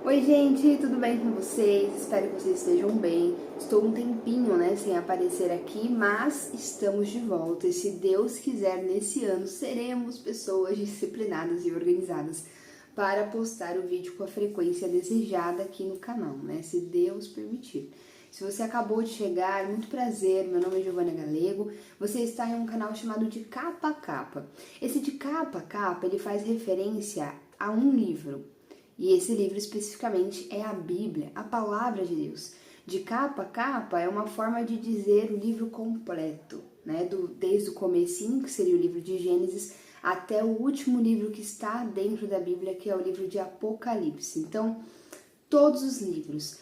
Oi gente, tudo bem com vocês? Espero que vocês estejam bem. Estou um tempinho, sem aparecer aqui, mas estamos de volta e se Deus quiser, nesse ano seremos pessoas disciplinadas e organizadas para postar o vídeo com a frequência desejada aqui no canal, Se Deus permitir. Se você acabou de chegar, muito prazer, meu nome é Giovana Galego, você está em um canal chamado de Capa a Capa. Esse de Capa a Capa, ele faz referência a um livro. E esse livro especificamente é a Bíblia, a Palavra de Deus. De capa a capa é uma forma de dizer o livro completo, desde o comecinho, que seria o livro de Gênesis, até o último livro que está dentro da Bíblia, que é o livro de Apocalipse. Então, todos os livros.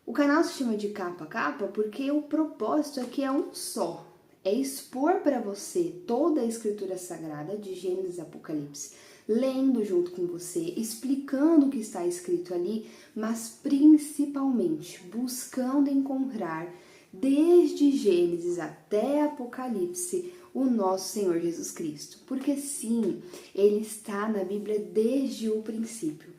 O canal se chama de capa a capa porque o propósito aqui é um só. É expor para você toda a escritura sagrada de Gênesis e Apocalipse, lendo junto com você, explicando o que está escrito ali, mas principalmente buscando encontrar, desde Gênesis até Apocalipse, o nosso Senhor Jesus Cristo. Porque sim, Ele está na Bíblia desde o princípio.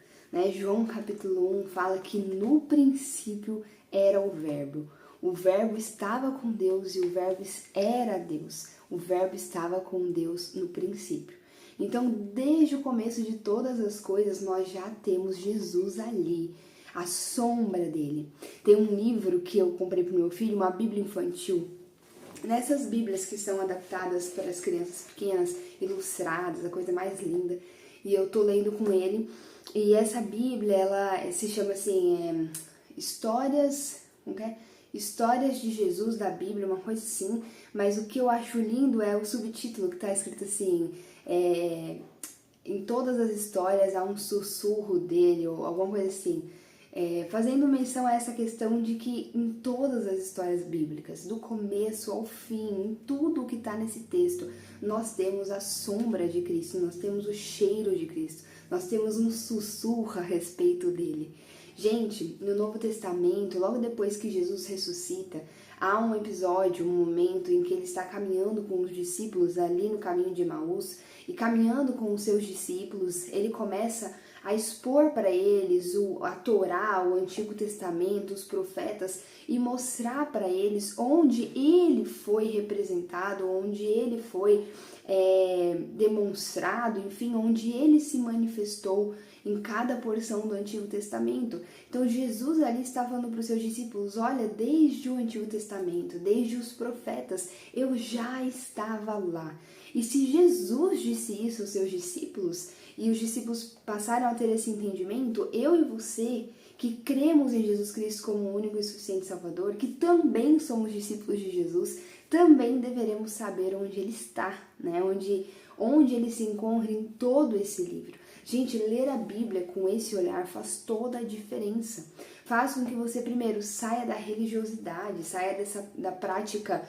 João capítulo 1 fala que no princípio era o Verbo. O Verbo estava com Deus e o Verbo era Deus. O Verbo estava com Deus no princípio. Então, desde o começo de todas as coisas, nós já temos Jesus ali, a sombra dele. Tem um livro que eu comprei para o meu filho, uma Bíblia infantil. Nessas Bíblias que são adaptadas para as crianças pequenas, ilustradas, a coisa mais linda. E eu tô lendo com ele. E essa Bíblia, ela se chama assim, Histórias de Jesus da Bíblia, uma coisa assim. Mas o que eu acho lindo é o subtítulo que tá escrito assim, em todas as histórias há um sussurro dele, ou alguma coisa assim. Fazendo menção a essa questão de que em todas as histórias bíblicas, do começo ao fim, em tudo o que está nesse texto, nós temos a sombra de Cristo, nós temos o cheiro de Cristo, nós temos um sussurro a respeito dele. Gente, no Novo Testamento, logo depois que Jesus ressuscita, há um episódio, um momento em que ele está caminhando com os discípulos ali no caminho de Emaús, e caminhando com os seus discípulos, ele começa a expor para eles a Torá, o Antigo Testamento, os profetas, e mostrar para eles onde ele foi representado, onde ele foi demonstrado, enfim, onde ele se manifestou em cada porção do Antigo Testamento. Então Jesus ali está falando para os seus discípulos, olha, desde o Antigo Testamento, desde os profetas, eu já estava lá. E se Jesus disse isso aos seus discípulos, e os discípulos passaram a ter esse entendimento, eu e você, que cremos em Jesus Cristo como o único e suficiente Salvador, que também somos discípulos de Jesus, também deveremos saber onde ele está, onde ele se encontra em todo esse livro. Gente, ler a Bíblia com esse olhar faz toda a diferença. Faz com que você primeiro saia da religiosidade, saia da prática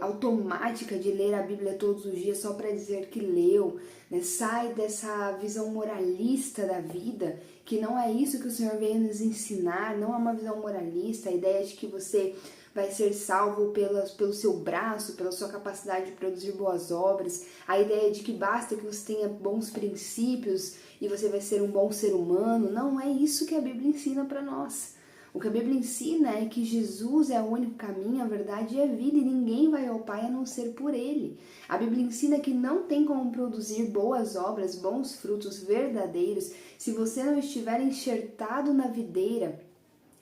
automática de ler a Bíblia todos os dias só para dizer que leu, sai dessa visão moralista da vida, que não é isso que o Senhor veio nos ensinar, não é uma visão moralista, a ideia de que você vai ser salvo pelo seu braço, pela sua capacidade de produzir boas obras, a ideia de que basta que você tenha bons princípios e você vai ser um bom ser humano. Não é isso que a Bíblia ensina para nós. O que a Bíblia ensina é que Jesus é o único caminho, a verdade e a vida, e ninguém vai ao Pai a não ser por Ele. A Bíblia ensina que não tem como produzir boas obras, bons frutos verdadeiros, se você não estiver enxertado na videira,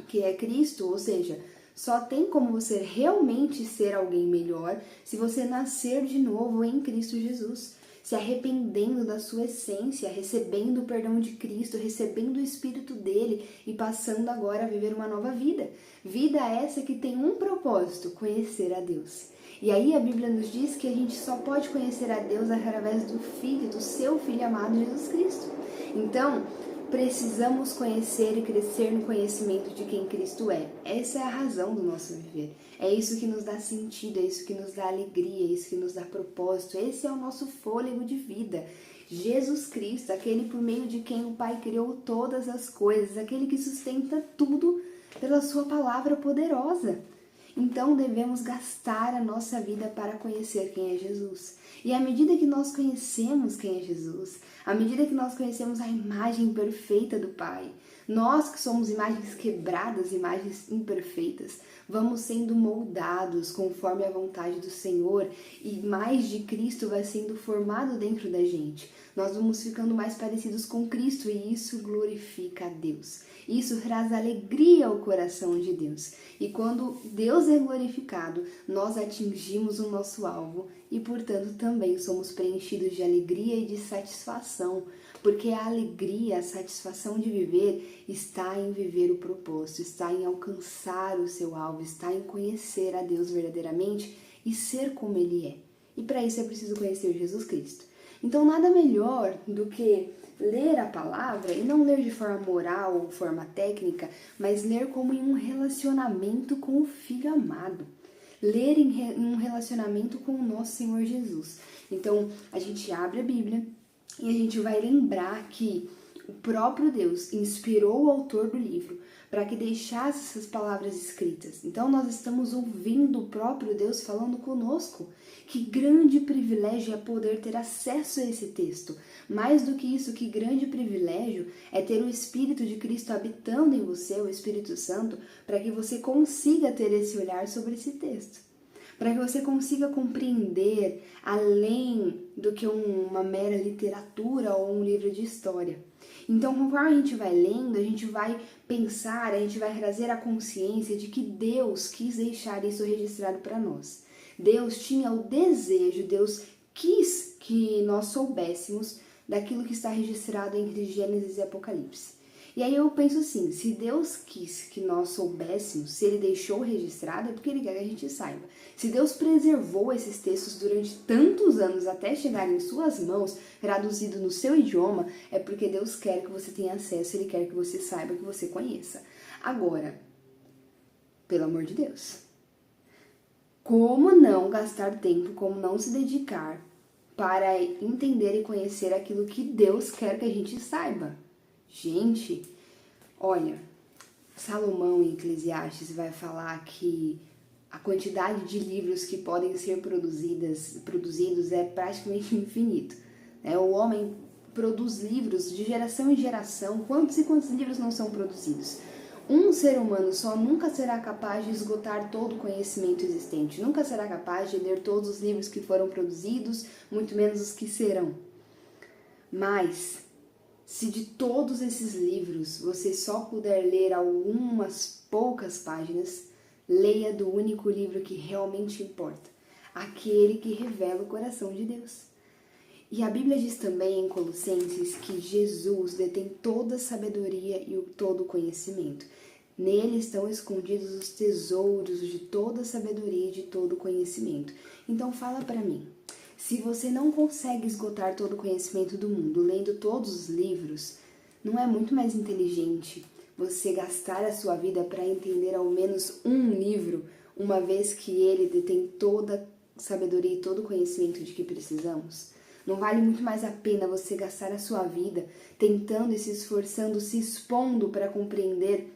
que é Cristo, ou seja, só tem como você realmente ser alguém melhor se você nascer de novo em Cristo Jesus, se arrependendo da sua essência, recebendo o perdão de Cristo, recebendo o Espírito dele e passando agora a viver uma nova vida. Vida essa que tem um propósito, conhecer a Deus. E aí a Bíblia nos diz que a gente só pode conhecer a Deus através do Filho, do seu Filho amado Jesus Cristo. Então, precisamos conhecer e crescer no conhecimento de quem Cristo é. Essa é a razão do nosso viver. É isso que nos dá sentido, é isso que nos dá alegria, é isso que nos dá propósito. Esse é o nosso fôlego de vida. Jesus Cristo, aquele por meio de quem o Pai criou todas as coisas, aquele que sustenta tudo pela sua palavra poderosa. Então devemos gastar a nossa vida para conhecer quem é Jesus. E à medida que nós conhecemos quem é Jesus, à medida que nós conhecemos a imagem perfeita do Pai, nós que somos imagens quebradas, imagens imperfeitas, vamos sendo moldados conforme a vontade do Senhor e mais de Cristo vai sendo formado dentro da gente. Nós vamos ficando mais parecidos com Cristo e isso glorifica a Deus. Isso traz alegria ao coração de Deus. E quando Deus é glorificado, nós atingimos o nosso alvo e, portanto, também somos preenchidos de alegria e de satisfação, porque a alegria, a satisfação de viver está em viver o propósito, está em alcançar o seu alvo, está em conhecer a Deus verdadeiramente e ser como Ele é. E para isso é preciso conhecer Jesus Cristo. Então, nada melhor do que ler a palavra, e não ler de forma moral ou forma técnica, mas ler como em um relacionamento com o Filho amado. Ler em um relacionamento com o nosso Senhor Jesus. Então, a gente abre a Bíblia e a gente vai lembrar que o próprio Deus inspirou o autor do livro para que deixasse essas palavras escritas. Então, nós estamos ouvindo o próprio Deus falando conosco. Que grande privilégio é poder ter acesso a esse texto. Mais do que isso, que grande privilégio é ter o Espírito de Cristo habitando em você, o Espírito Santo, para que você consiga ter esse olhar sobre esse texto. Para que você consiga compreender além do que uma mera literatura ou um livro de história. Então, conforme a gente vai lendo, a gente vai pensar, a gente vai trazer a consciência de que Deus quis deixar isso registrado para nós. Deus tinha o desejo, Deus quis que nós soubéssemos daquilo que está registrado entre Gênesis e Apocalipse. E aí eu penso assim, se Deus quis que nós soubéssemos, se Ele deixou registrado, é porque Ele quer que a gente saiba. Se Deus preservou esses textos durante tantos anos até chegarem em suas mãos, traduzido no seu idioma, é porque Deus quer que você tenha acesso, Ele quer que você saiba, que você conheça. Agora, pelo amor de Deus, como não gastar tempo, como não se dedicar para entender e conhecer aquilo que Deus quer que a gente saiba? Gente, olha, Salomão em Eclesiastes vai falar que a quantidade de livros que podem ser produzidos é praticamente infinito. O homem produz livros de geração em geração, quantos e quantos livros não são produzidos? Um ser humano só nunca será capaz de esgotar todo o conhecimento existente, nunca será capaz de ler todos os livros que foram produzidos, muito menos os que serão. Mas, se de todos esses livros você só puder ler algumas poucas páginas, leia do único livro que realmente importa, aquele que revela o coração de Deus. E a Bíblia diz também em Colossenses que Jesus detém toda a sabedoria e todo o conhecimento. Nele estão escondidos os tesouros de toda a sabedoria e de todo o conhecimento. Então fala para mim, se você não consegue esgotar todo o conhecimento do mundo lendo todos os livros, não é muito mais inteligente você gastar a sua vida para entender ao menos um livro, uma vez que ele detém toda a sabedoria e todo o conhecimento de que precisamos? Não vale muito mais a pena você gastar a sua vida tentando e se esforçando, se expondo para compreender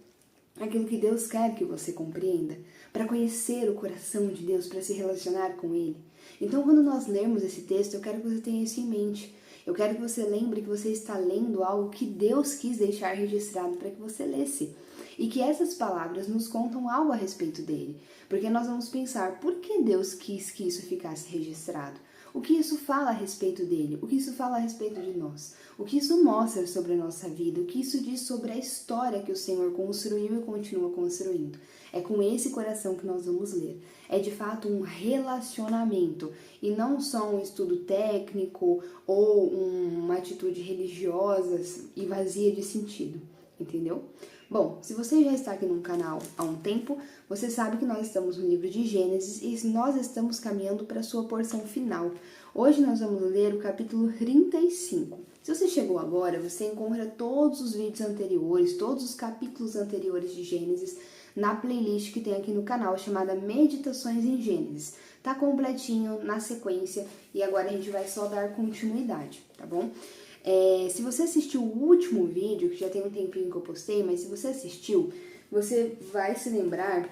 aquilo que Deus quer que você compreenda, para conhecer o coração de Deus, para se relacionar com Ele? Então, quando nós lermos esse texto, eu quero que você tenha isso em mente. Eu quero que você lembre que você está lendo algo que Deus quis deixar registrado para que você lesse. E que essas palavras nos contam algo a respeito dele. Porque nós vamos pensar, por que Deus quis que isso ficasse registrado? O que isso fala a respeito dele? O que isso fala a respeito de nós? O que isso mostra sobre a nossa vida? O que isso diz sobre a história que o Senhor construiu e continua construindo? É com esse coração que nós vamos ler. É de fato um relacionamento e não só um estudo técnico ou uma atitude religiosa e vazia de sentido, entendeu? Bom, se você já está aqui no canal há um tempo, você sabe que nós estamos no livro de Gênesis e nós estamos caminhando para a sua porção final. Hoje nós vamos ler o capítulo 35. Se você chegou agora, você encontra todos os vídeos anteriores, todos os capítulos anteriores de Gênesis na playlist que tem aqui no canal, chamada Meditações em Gênesis. Tá completinho, na sequência, e agora a gente vai só dar continuidade, tá bom? Se você assistiu o último vídeo, que já tem um tempinho que eu postei, mas se você assistiu, você vai se lembrar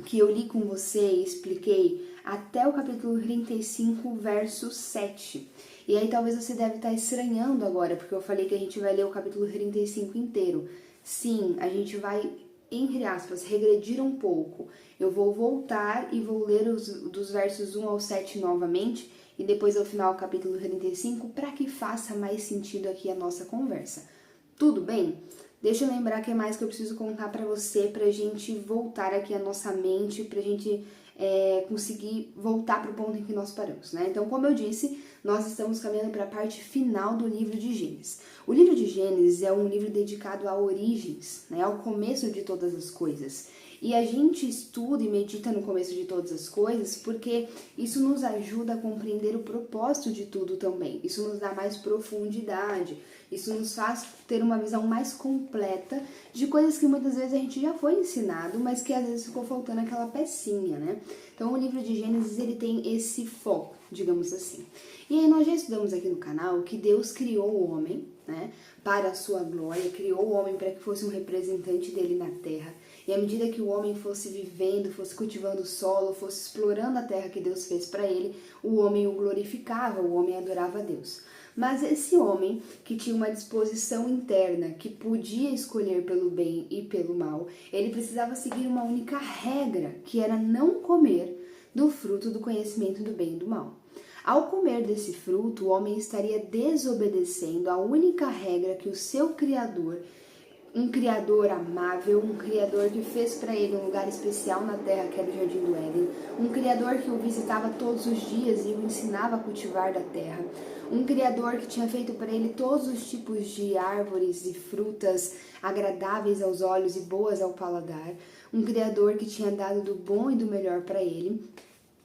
que eu li com você e expliquei até o capítulo 35, verso 7. E aí talvez você deve estar estranhando agora, porque eu falei que a gente vai ler o capítulo 35 inteiro. Sim, a gente vai, entre aspas, regredir um pouco. Eu vou voltar e vou ler dos versos 1 ao 7 novamente, e depois ao final o capítulo 35, para que faça mais sentido aqui a nossa conversa. Tudo bem? Deixa eu lembrar que é mais que eu preciso contar para você, pra gente voltar aqui a nossa mente, pra gente conseguir voltar para o ponto em que nós paramos, né? Então, como eu disse, nós estamos caminhando para a parte final do livro de Gênesis. O livro de Gênesis é um livro dedicado a origens, né? Ao começo de todas as coisas. E a gente estuda e medita no começo de todas as coisas porque isso nos ajuda a compreender o propósito de tudo também. Isso nos dá mais profundidade, isso nos faz ter uma visão mais completa de coisas que muitas vezes a gente já foi ensinado, mas que às vezes ficou faltando aquela pecinha, né? Então o livro de Gênesis, ele tem esse foco, digamos assim. E aí nós já estudamos aqui no canal que Deus criou o homem, né, para a sua glória, criou o homem para que fosse um representante dele na terra. E à medida que o homem fosse vivendo, fosse cultivando o solo, fosse explorando a terra que Deus fez para ele, o homem o glorificava, o homem adorava a Deus. Mas esse homem, que tinha uma disposição interna, que podia escolher pelo bem e pelo mal, ele precisava seguir uma única regra, que era não comer do fruto do conhecimento do bem e do mal. Ao comer desse fruto, o homem estaria desobedecendo a única regra que o seu Criador, um Criador amável, um Criador que fez para ele um lugar especial na terra, que era o Jardim do Éden, um Criador que o visitava todos os dias e o ensinava a cultivar da terra, um Criador que tinha feito para ele todos os tipos de árvores e frutas agradáveis aos olhos e boas ao paladar, um Criador que tinha dado do bom e do melhor para ele.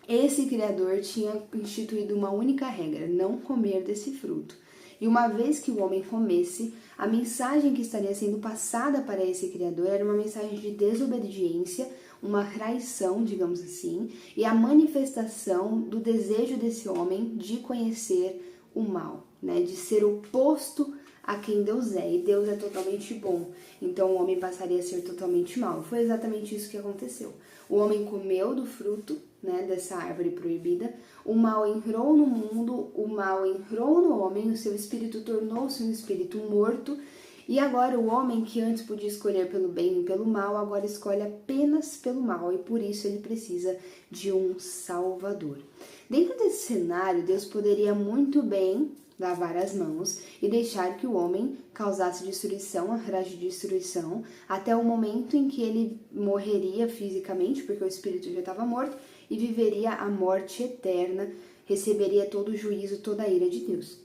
Esse Criador tinha instituído uma única regra: não comer desse fruto. E uma vez que o homem comesse, a mensagem que estaria sendo passada para esse Criador era uma mensagem de desobediência, uma traição, digamos assim, e a manifestação do desejo desse homem de conhecer o mal, né? De ser oposto a quem Deus é. E Deus é totalmente bom, então o homem passaria a ser totalmente mal. Foi exatamente isso que aconteceu. O homem comeu do fruto, né, dessa árvore proibida, o mal entrou no mundo, o mal entrou no homem, o seu espírito tornou-se um espírito morto, e agora o homem que antes podia escolher pelo bem e pelo mal, agora escolhe apenas pelo mal, e por isso ele precisa de um Salvador. Dentro desse cenário, Deus poderia muito bem lavar as mãos e deixar que o homem causasse destruição atrás de destruição, até o momento em que ele morreria fisicamente, porque o espírito já estava morto, e viveria a morte eterna, receberia todo o juízo, toda a ira de Deus.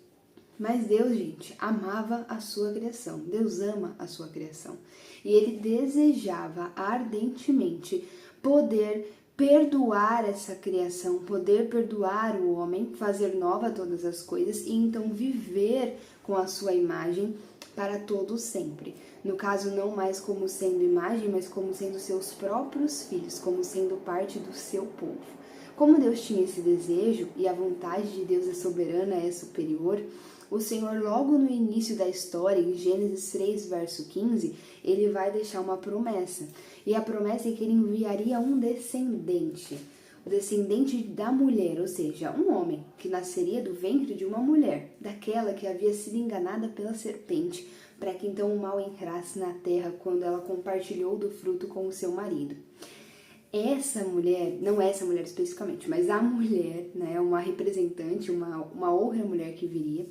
Mas Deus, gente, amava a sua criação. Deus ama a sua criação. E ele desejava ardentemente poder perdoar essa criação, poder perdoar o homem, fazer nova todas as coisas e então viver com a sua imagem para todo sempre. No caso, não mais como sendo imagem, mas como sendo seus próprios filhos, como sendo parte do seu povo. Como Deus tinha esse desejo e a vontade de Deus é soberana, é superior, o Senhor, logo no início da história, em Gênesis 3, verso 15, ele vai deixar uma promessa. E a promessa é que ele enviaria um descendente, o descendente da mulher, ou seja, um homem que nasceria do ventre de uma mulher, daquela que havia sido enganada pela serpente, para que então o mal entrasse na terra quando ela compartilhou do fruto com o seu marido. Essa mulher, não essa mulher especificamente, mas a mulher, né, uma representante, uma outra mulher que viria,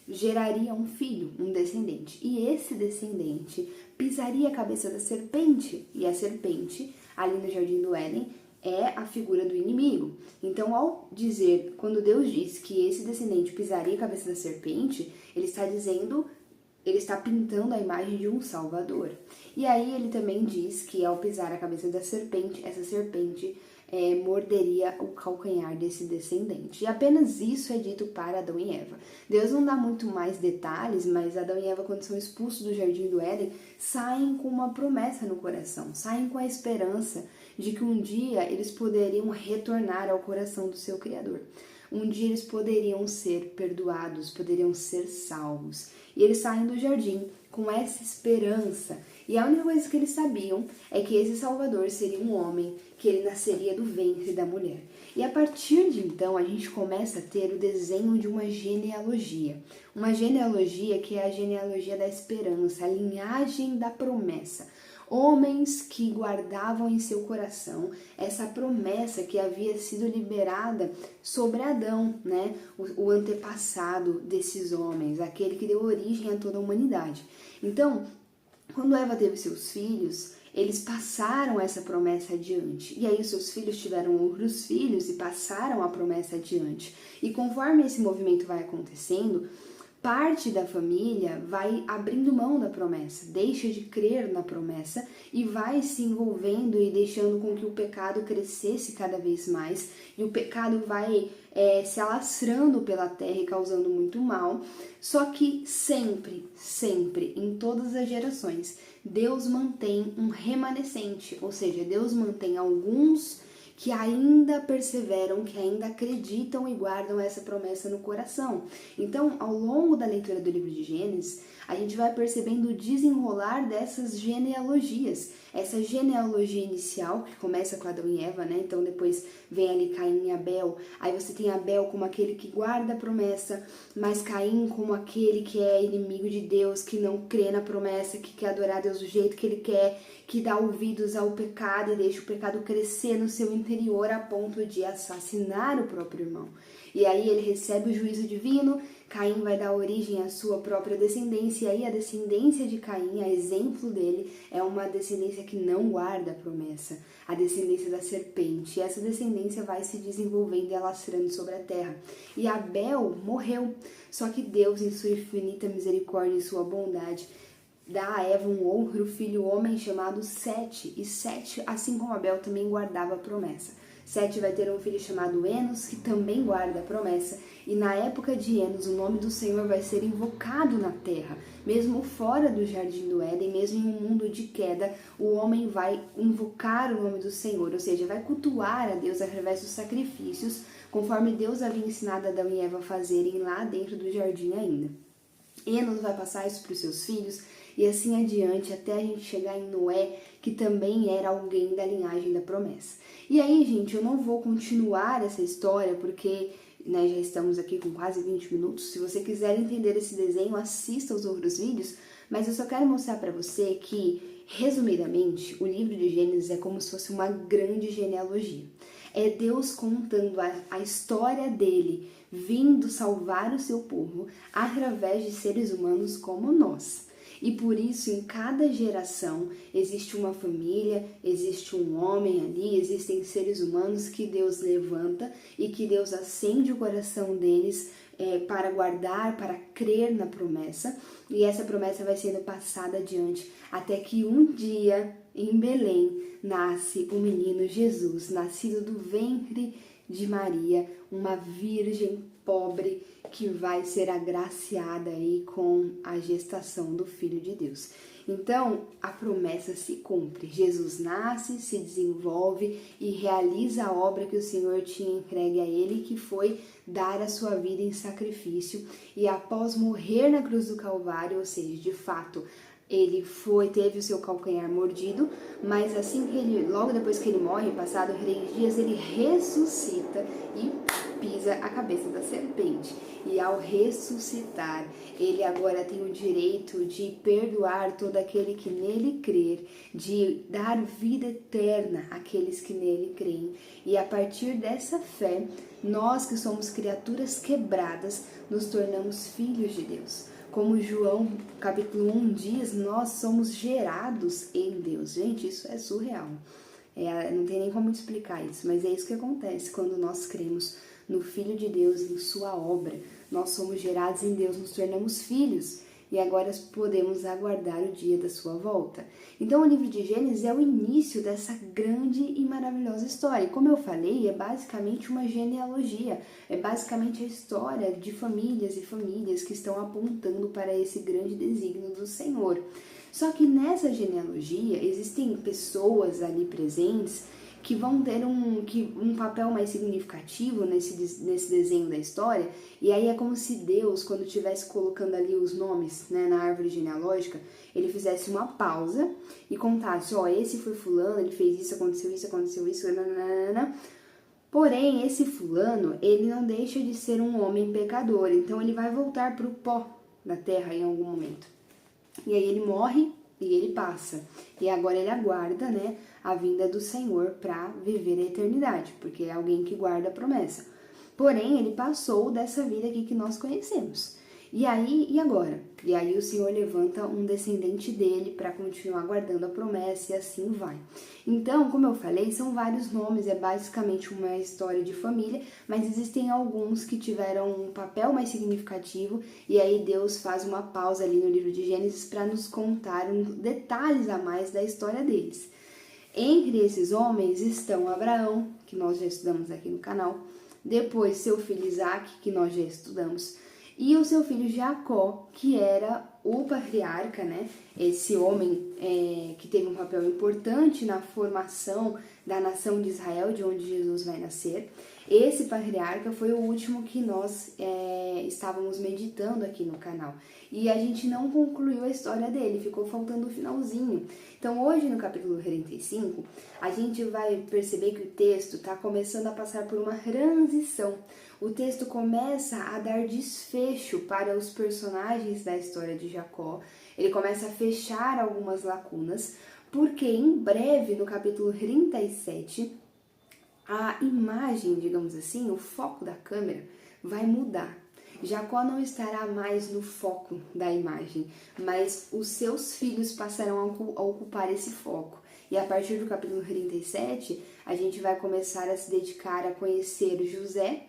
geraria um filho, um descendente. E esse descendente pisaria a cabeça da serpente. E a serpente, ali no Jardim do Éden, é a figura do inimigo. Então, ao dizer, quando Deus diz que esse descendente pisaria a cabeça da serpente, ele está dizendo, ele está pintando a imagem de um Salvador. E aí ele também diz que ao pisar a cabeça da serpente, essa serpente morderia o calcanhar desse descendente. E apenas isso é dito para Adão e Eva. Deus não dá muito mais detalhes, mas Adão e Eva, quando são expulsos do Jardim do Éden, saem com uma promessa no coração, saem com a esperança de que um dia eles poderiam retornar ao coração do seu Criador. Um dia eles poderiam ser perdoados, poderiam ser salvos. E eles saem do jardim com essa esperança. E a única coisa que eles sabiam é que esse Salvador seria um homem, que ele nasceria do ventre da mulher. E a partir de então, a gente começa a ter o desenho de uma genealogia. Uma genealogia que é a genealogia da esperança, a linhagem da promessa. Homens que guardavam em seu coração essa promessa que havia sido liberada sobre Adão, né? O antepassado desses homens, aquele que deu origem a toda a humanidade. Então, quando Eva teve seus filhos, eles passaram essa promessa adiante. E aí os seus filhos tiveram outros filhos e passaram a promessa adiante. E conforme esse movimento vai acontecendo, parte da família vai abrindo mão da promessa, deixa de crer na promessa e vai se envolvendo e deixando com que o pecado crescesse cada vez mais. E o pecado vai se alastrando pela terra e causando muito mal. Só que sempre, sempre, em todas as gerações, Deus mantém um remanescente, ou seja, Deus mantém alguns que ainda perseveram, que ainda acreditam e guardam essa promessa no coração. Então, ao longo da leitura do livro de Gênesis, a gente vai percebendo o desenrolar dessas genealogias. Essa genealogia inicial, que começa com Adão e Eva, né? Então depois vem ali Caim e Abel. Aí você tem Abel como aquele que guarda a promessa, mas Caim como aquele que é inimigo de Deus, que não crê na promessa, que quer adorar Deus do jeito que ele quer, que dá ouvidos ao pecado e deixa o pecado crescer no seu interior a ponto de assassinar o próprio irmão. E aí ele recebe o juízo divino, Caim vai dar origem à sua própria descendência, e aí a descendência de Caim, a exemplo dele, é uma descendência que não guarda a promessa, a descendência da serpente. E essa descendência vai se desenvolvendo e alastrando sobre a terra. E Abel morreu, só que Deus, em sua infinita misericórdia e sua bondade, dá a Eva um outro filho homem chamado Sete. E Sete, assim como Abel, também guardava a promessa. Sete vai ter um filho chamado Enos, que também guarda a promessa. E na época de Enos, o nome do Senhor vai ser invocado na terra. Mesmo fora do jardim do Éden, mesmo em um mundo de queda, o homem vai invocar o nome do Senhor, ou seja, vai cultuar a Deus através dos sacrifícios, conforme Deus havia ensinado Adão e Eva a fazerem lá dentro do jardim ainda. Enos vai passar isso para os seus filhos, e assim adiante, até a gente chegar em Noé, que também era alguém da linhagem da promessa. E aí, gente, eu não vou continuar essa história, porque já estamos aqui com quase 20 minutos. Se você quiser entender esse desenho, assista os outros vídeos, mas eu só quero mostrar para você que, resumidamente, o livro de Gênesis é como se fosse uma grande genealogia. É Deus contando a história dele, vindo salvar o seu povo através de seres humanos como nós. E por isso, em cada geração, existe uma família, existe um homem ali, existem seres humanos que Deus levanta e que Deus acende o coração deles para guardar, para crer na promessa. E essa promessa vai sendo passada adiante, até que um dia, em Belém, nasce o menino Jesus, nascido do ventre de Maria, uma virgem pobre que vai ser agraciada aí com a gestação do Filho de Deus. Então, a promessa se cumpre. Jesus nasce, se desenvolve e realiza a obra que o Senhor tinha entregue a ele, que foi dar a sua vida em sacrifício. E após morrer na cruz do Calvário, ou seja, de fato, ele teve o seu calcanhar mordido, mas assim que logo depois que ele morre, passado 3 dias, ele ressuscita e pisa a cabeça da serpente. E ao ressuscitar, ele agora tem o direito de perdoar todo aquele que nele crer, de dar vida eterna àqueles que nele creem. E a partir dessa fé, nós que somos criaturas quebradas, nos tornamos filhos de Deus. Como João capítulo 1 diz, nós somos gerados em Deus. Gente, isso é surreal. Não tem nem como explicar isso, mas é isso que acontece quando nós cremos no Filho de Deus, em sua obra. Nós somos gerados em Deus, nos tornamos filhos e agora podemos aguardar o dia da sua volta. Então o livro de Gênesis é o início dessa grande e maravilhosa história. E como eu falei, é basicamente uma genealogia, é basicamente a história de famílias e famílias que estão apontando para esse grande desígnio do Senhor. Só que nessa genealogia existem pessoas ali presentes que vão ter um papel mais significativo nesse desenho da história, e aí é como se Deus, quando estivesse colocando ali os nomes, né, na árvore genealógica, ele fizesse uma pausa e contasse, ó, esse foi fulano, ele fez isso, aconteceu isso, nananana. Porém, esse fulano, ele não deixa de ser um homem pecador, então ele vai voltar para o pó da terra em algum momento. E aí ele morre e ele passa. E agora ele aguarda, né, a vinda do Senhor para viver a eternidade, porque é alguém que guarda a promessa. Porém, ele passou dessa vida aqui que nós conhecemos. E aí, e agora? E aí o Senhor levanta um descendente dele para continuar guardando a promessa e assim vai. Então, como eu falei, são vários nomes, é basicamente uma história de família, mas existem alguns que tiveram um papel mais significativo e aí Deus faz uma pausa ali no livro de Gênesis para nos contar detalhes a mais da história deles. Entre esses homens estão Abraão, que nós já estudamos aqui no canal, depois seu filho Isaac, que nós já estudamos, e o seu filho Jacó, que era o patriarca, né? Esse homem que teve um papel importante na formação da nação de Israel, de onde Jesus vai nascer. Esse patriarca foi o último que nós estávamos meditando aqui no canal. E a gente não concluiu a história dele, ficou faltando o finalzinho. Então hoje no capítulo 35, a gente vai perceber que o texto está começando a passar por uma transição. O texto começa a dar desfecho para os personagens da história de Jacó. Ele começa a fechar algumas lacunas, porque em breve, no capítulo 37, a imagem, digamos assim, o foco da câmera vai mudar. Jacó não estará mais no foco da imagem, mas os seus filhos passarão a ocupar esse foco. E a partir do capítulo 37, a gente vai começar a se dedicar a conhecer José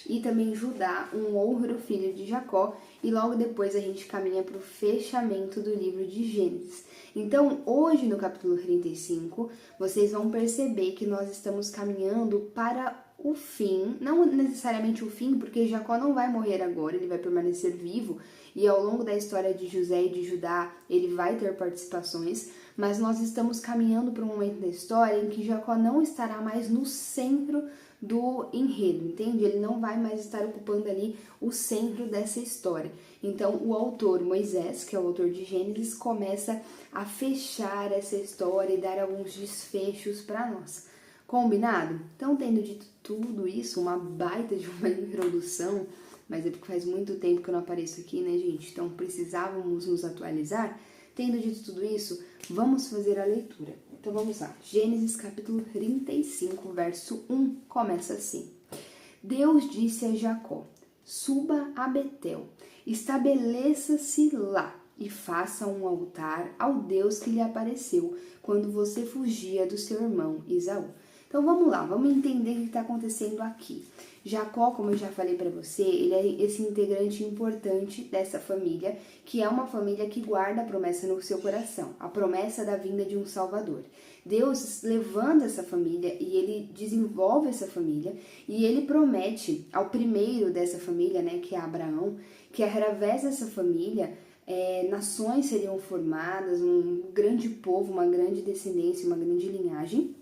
e também Judá, um outro filho de Jacó, e logo depois a gente caminha para o fechamento do livro de Gênesis. Então, hoje no capítulo 35, vocês vão perceber que nós estamos caminhando para o fim, não necessariamente o fim, porque Jacó não vai morrer agora, ele vai permanecer vivo, e ao longo da história de José e de Judá, ele vai ter participações, mas nós estamos caminhando para um momento da história em que Jacó não estará mais no centro do enredo, entende? Ele não vai mais estar ocupando ali o centro dessa história. Então, o autor Moisés, que é o autor de Gênesis, começa a fechar essa história e dar alguns desfechos para nós. Combinado? Então, tendo dito tudo isso, uma baita de uma introdução, mas é porque faz muito tempo que eu não apareço aqui, né, gente? Então, precisávamos nos atualizar. Tendo dito tudo isso, vamos fazer a leitura. Então vamos lá. Gênesis capítulo 35, verso 1, começa assim. Deus disse a Jacó, suba a Betel, estabeleça-se lá e faça um altar ao Deus que lhe apareceu quando você fugia do seu irmão Esaú. Então vamos lá, vamos entender o que está acontecendo aqui. Jacó, como eu já falei para você, ele é esse integrante importante dessa família, que é uma família que guarda a promessa no seu coração, a promessa da vinda de um Salvador. Deus levanta essa família e ele desenvolve essa família e ele promete ao primeiro dessa família, né, que é Abraão, que através dessa família nações seriam formadas, um grande povo, uma grande descendência, uma grande linhagem,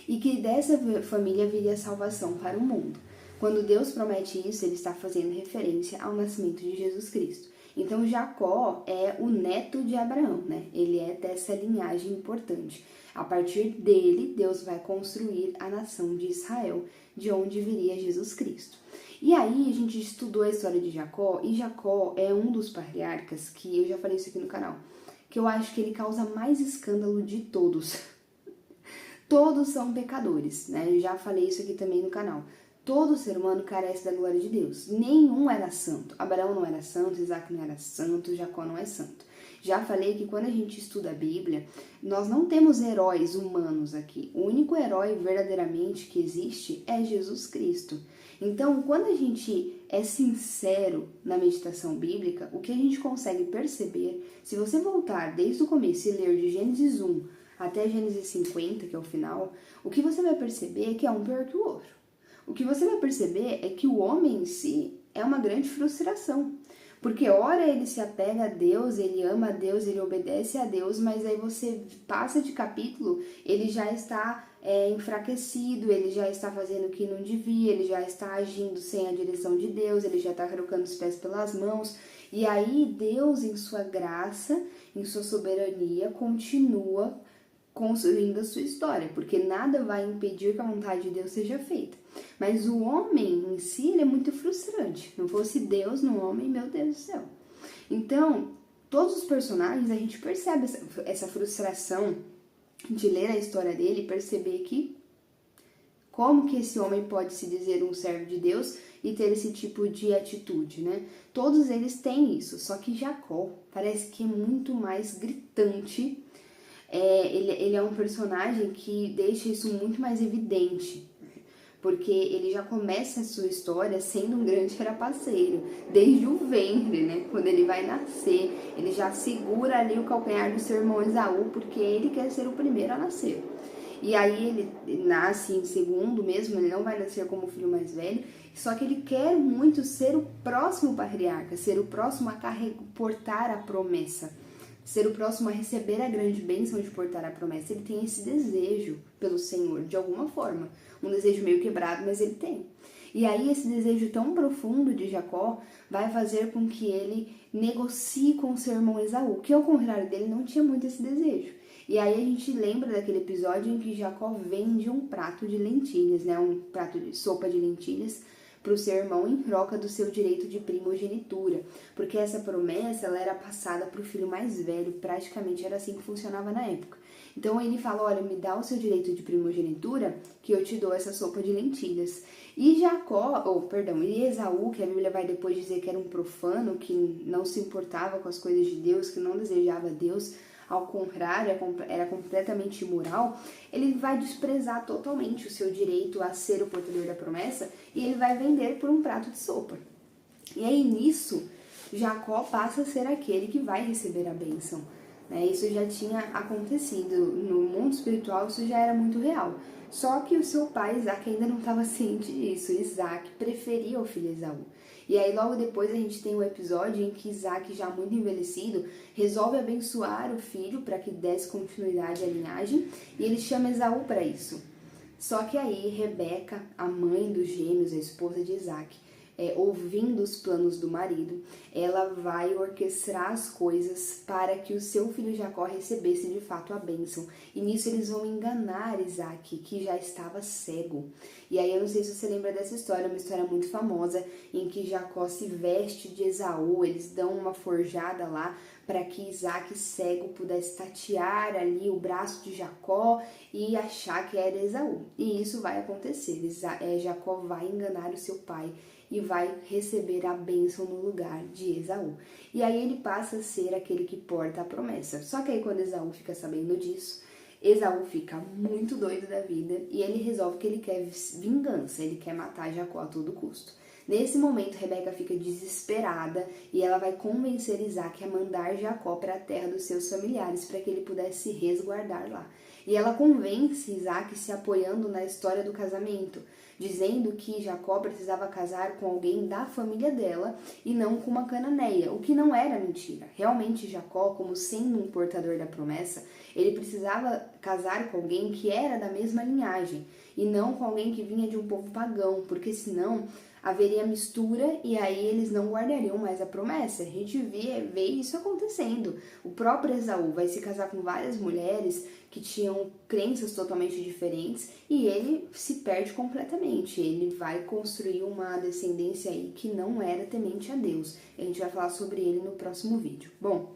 e que dessa família viria salvação para o mundo. Quando Deus promete isso, ele está fazendo referência ao nascimento de Jesus Cristo. Então Jacó é o neto de Abraão, né? Ele é dessa linhagem importante. A partir dele, Deus vai construir a nação de Israel, de onde viria Jesus Cristo. E aí a gente estudou a história de Jacó, e Jacó é um dos patriarcas, que eu já falei isso aqui no canal, que eu acho que ele causa mais escândalo de todos. Todos são pecadores, né? Eu já falei isso aqui também no canal. Todo ser humano carece da glória de Deus. Nenhum era santo. Abraão não era santo, Isaac não era santo, Jacó não é santo. Já falei que quando a gente estuda a Bíblia, nós não temos heróis humanos aqui. O único herói verdadeiramente que existe é Jesus Cristo. Então, quando a gente é sincero na meditação bíblica, o que a gente consegue perceber, se você voltar desde o começo e ler de Gênesis 1 até Gênesis 50, que é o final, o que você vai perceber é que é um pior que o outro. O que você vai perceber é que o homem em si é uma grande frustração. Porque ora ele se apega a Deus, ele ama a Deus, ele obedece a Deus, mas aí você passa de capítulo, ele já está enfraquecido, ele já está fazendo o que não devia, ele já está agindo sem a direção de Deus, ele já está colocando os pés pelas mãos. E aí Deus, em sua graça, em sua soberania, continua construindo a sua história, porque nada vai impedir que a vontade de Deus seja feita. Mas o homem em si, ele é muito frustrante. Não fosse Deus no homem, meu Deus do céu. Então, todos os personagens, a gente percebe essa frustração de ler a história dele e perceber que como que esse homem pode se dizer um servo de Deus e ter esse tipo de atitude, né? Todos eles têm isso, só que Jacó parece que é muito mais gritante. Ele é um personagem que deixa isso muito mais evidente, porque ele já começa a sua história sendo um grande trapaceiro, desde o ventre, né? Quando ele vai nascer, ele já segura ali o calcanhar do seu irmão Esaú, porque ele quer ser o primeiro a nascer. E aí ele nasce em segundo mesmo, ele não vai nascer como o filho mais velho, só que ele quer muito ser o próximo patriarca, ser o próximo a portar a promessa, ser o próximo a receber a grande bênção de portar a promessa. Ele tem esse desejo pelo Senhor, de alguma forma. Um desejo meio quebrado, mas ele tem. E aí esse desejo tão profundo de Jacó vai fazer com que ele negocie com seu irmão Esaú, que ao contrário dele não tinha muito esse desejo. E aí a gente lembra daquele episódio em que Jacó vende um prato de lentilhas, né? Um prato de sopa de lentilhas para o seu irmão em troca do seu direito de primogenitura, porque essa promessa ela era passada para o filho mais velho, praticamente era assim que funcionava na época. Então ele fala, olha, me dá o seu direito de primogenitura que eu te dou essa sopa de lentilhas. E e Esaú, que a Bíblia vai depois dizer que era um profano, que não se importava com as coisas de Deus, que não desejava Deus, ao contrário, era completamente imoral, ele vai desprezar totalmente o seu direito a ser o portador da promessa e ele vai vender por um prato de sopa. E aí nisso, Jacó passa a ser aquele que vai receber a bênção. Isso já tinha acontecido no mundo espiritual, isso já era muito real. Só que o seu pai, Isaac, ainda não estava ciente disso. Isaac preferia o filho Esaú. E aí logo depois a gente tem um episódio em que Isaac, já muito envelhecido, resolve abençoar o filho para que desse continuidade à linhagem, e ele chama Esaú para isso. Só que aí Rebeca, a mãe dos gêmeos, a esposa de Isaac, ouvindo os planos do marido, ela vai orquestrar as coisas para que o seu filho Jacó recebesse de fato a bênção. E nisso eles vão enganar Isaac, que já estava cego. E aí eu não sei se você lembra dessa história, uma história muito famosa, em que Jacó se veste de Esaú, eles dão uma forjada lá para que Isaac cego pudesse tatear ali o braço de Jacó e achar que era Esaú. E isso vai acontecer, Jacó vai enganar o seu pai e vai receber a bênção no lugar de Esaú. E aí ele passa a ser aquele que porta a promessa. Só que aí quando Esaú fica sabendo disso, Esaú fica muito doido da vida e ele resolve que ele quer vingança, ele quer matar Jacó a todo custo. Nesse momento, Rebeca fica desesperada e ela vai convencer Isaac a mandar Jacó para a terra dos seus familiares para que ele pudesse se resguardar lá. E ela convence Isaac se apoiando na história do casamento, dizendo que Jacó precisava casar com alguém da família dela e não com uma cananeia, o que não era mentira. Realmente Jacó, como sendo um portador da promessa, ele precisava casar com alguém que era da mesma linhagem e não com alguém que vinha de um povo pagão, porque senão haveria mistura e aí eles não guardariam mais a promessa. A gente vê isso acontecendo. O próprio Esaú vai se casar com várias mulheres que tinham crenças totalmente diferentes e ele se perde completamente. Ele vai construir uma descendência aí que não era temente a Deus. A gente vai falar sobre ele no próximo vídeo. Bom,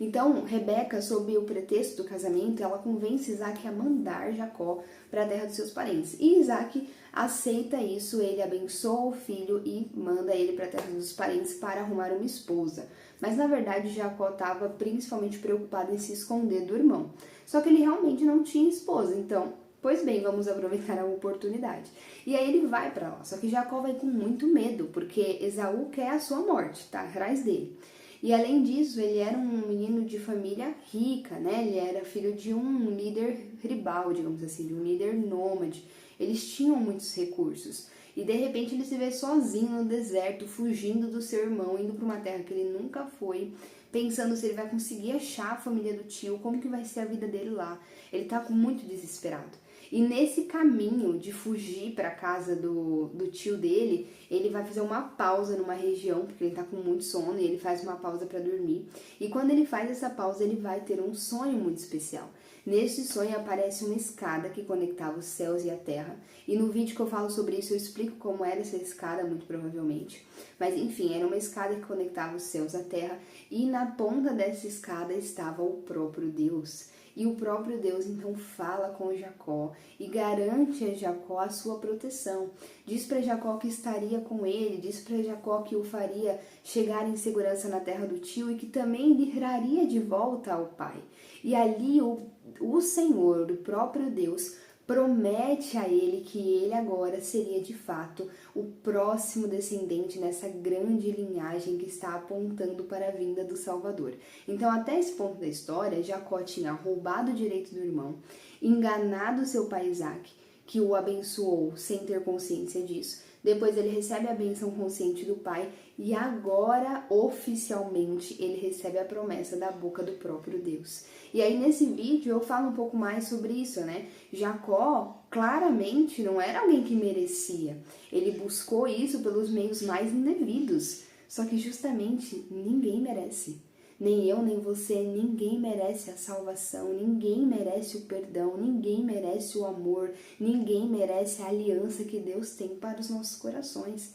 então Rebeca, sob o pretexto do casamento, ela convence Isaac a mandar Jacó para a terra dos seus parentes. E Isaac aceita isso, ele abençoa o filho e manda ele para a terra dos parentes para arrumar uma esposa. Mas na verdade Jacó estava principalmente preocupado em se esconder do irmão. Só que ele realmente não tinha esposa, então, pois bem, vamos aproveitar a oportunidade. E aí ele vai para lá, só que Jacó vai com muito medo, porque Esaú quer a sua morte, tá atrás dele. E além disso, ele era um menino de família rica, né? Ele era filho de um líder tribal, digamos assim, de um líder nômade. Eles tinham muitos recursos. E de repente ele se vê sozinho no deserto, fugindo do seu irmão, indo para uma terra que ele nunca foi, pensando se ele vai conseguir achar a família do tio, como que vai ser a vida dele lá. Ele tá muito desesperado. E nesse caminho de fugir para casa do tio dele, ele vai fazer uma pausa numa região, porque ele tá com muito sono, e ele faz uma pausa para dormir. E quando ele faz essa pausa, ele vai ter um sonho muito especial. Neste sonho aparece uma escada que conectava os céus e a terra. E no vídeo que eu falo sobre isso, eu explico como era essa escada, muito provavelmente. Mas enfim, era uma escada que conectava os céus à terra. E na ponta dessa escada estava o próprio Deus. E o próprio Deus então fala com Jacó e garante a Jacó a sua proteção. Diz para Jacó que estaria com ele, diz para Jacó que o faria chegar em segurança na terra do tio e que também lhe traria de volta ao pai. E ali o Senhor, o próprio Deus, promete a ele que ele agora seria de fato o próximo descendente nessa grande linhagem que está apontando para a vinda do Salvador. Então, até esse ponto da história, Jacó tinha roubado o direito do irmão, enganado seu pai Isaac, que o abençoou sem ter consciência disso. Depois ele recebe a bênção consciente do pai e agora, oficialmente, ele recebe a promessa da boca do próprio Deus. E aí nesse vídeo eu falo um pouco mais sobre isso, né? Jacó claramente não era alguém que merecia. Ele buscou isso pelos meios mais indevidos. Só que justamente ninguém merece. Nem eu, nem você, ninguém merece a salvação, ninguém merece o perdão, ninguém merece o amor, ninguém merece a aliança que Deus tem para os nossos corações.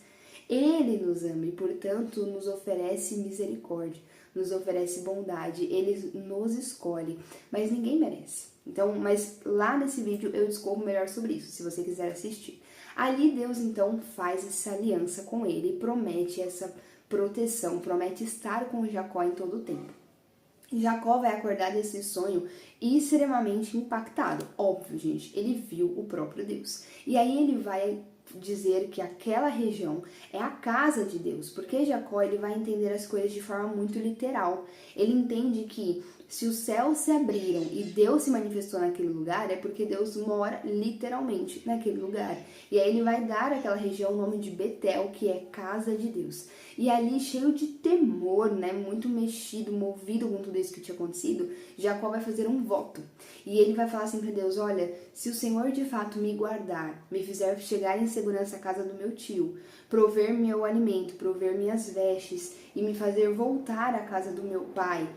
Ele nos ama e, portanto, nos oferece misericórdia, nos oferece bondade, Ele nos escolhe, mas ninguém merece. Então, mas lá nesse vídeo eu discorro melhor sobre isso, se você quiser assistir. Ali Deus, então, faz essa aliança com ele e promete essa proteção, promete estar com Jacó em todo o tempo. Jacó vai acordar desse sonho extremamente impactado. Óbvio, gente, ele viu o próprio Deus. E aí ele vai dizer que aquela região é a casa de Deus, porque Jacó ele vai entender as coisas de forma muito literal. Ele entende que se os céus se abriram e Deus se manifestou naquele lugar, é porque Deus mora literalmente naquele lugar. E aí ele vai dar àquela região o nome de Betel, que é casa de Deus. E ali, cheio de temor, né, muito mexido, movido com tudo isso que tinha acontecido, Jacó vai fazer um voto. E ele vai falar assim para Deus: olha, se o Senhor de fato me guardar, me fizer chegar em segurança à casa do meu tio, prover meu alimento, prover minhas vestes e me fazer voltar à casa do meu pai,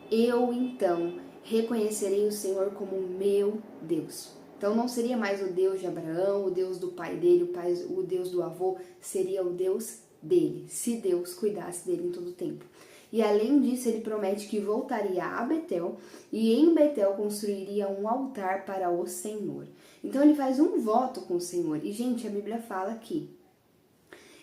eu então reconhecerei o Senhor como meu Deus. Então não seria mais o Deus de Abraão, o Deus do pai dele, o Deus do avô, seria o Deus dele, se Deus cuidasse dele em todo o tempo. E além disso, ele promete que voltaria a Betel e em Betel construiria um altar para o Senhor. Então ele faz um voto com o Senhor. E gente, a Bíblia fala que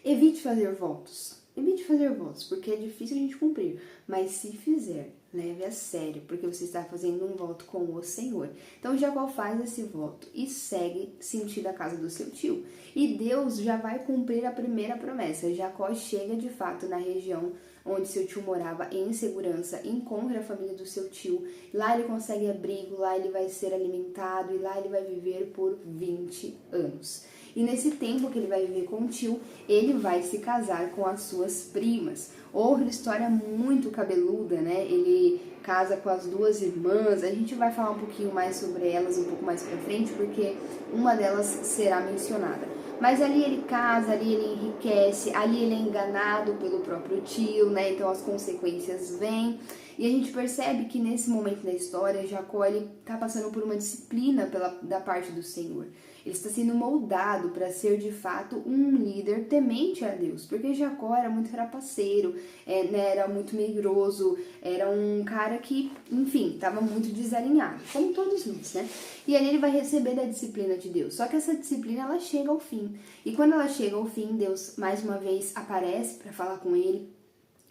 evite fazer votos. Evite fazer votos, porque é difícil a gente cumprir. Mas se fizer, leve a sério, porque você está fazendo um voto com o Senhor. Então Jacó faz esse voto e segue sentido a casa do seu tio. E Deus já vai cumprir a primeira promessa. Jacó chega de fato na região onde seu tio morava em segurança, encontra a família do seu tio, lá ele consegue abrigo, lá ele vai ser alimentado e lá ele vai viver por 20 anos. E nesse tempo que ele vai viver com o tio, ele vai se casar com as suas primas. Outra história muito cabeluda, né? Ele casa com as duas irmãs. A gente vai falar um pouquinho mais sobre elas um pouco mais pra frente, porque uma delas será mencionada. Mas ali ele casa, ali ele enriquece, ali ele é enganado pelo próprio tio, né? Então as consequências vêm. E a gente percebe que nesse momento da história, Jacó ele tá passando por uma disciplina da parte do Senhor. Ele está sendo moldado para ser de fato um líder temente a Deus, porque Jacó era muito trapaceiro, né, era muito medroso, era um cara que, enfim, estava muito desalinhado, como todos nós, né? E ali ele vai receber da disciplina de Deus, só que essa disciplina ela chega ao fim, e quando ela chega ao fim, Deus mais uma vez aparece para falar com ele,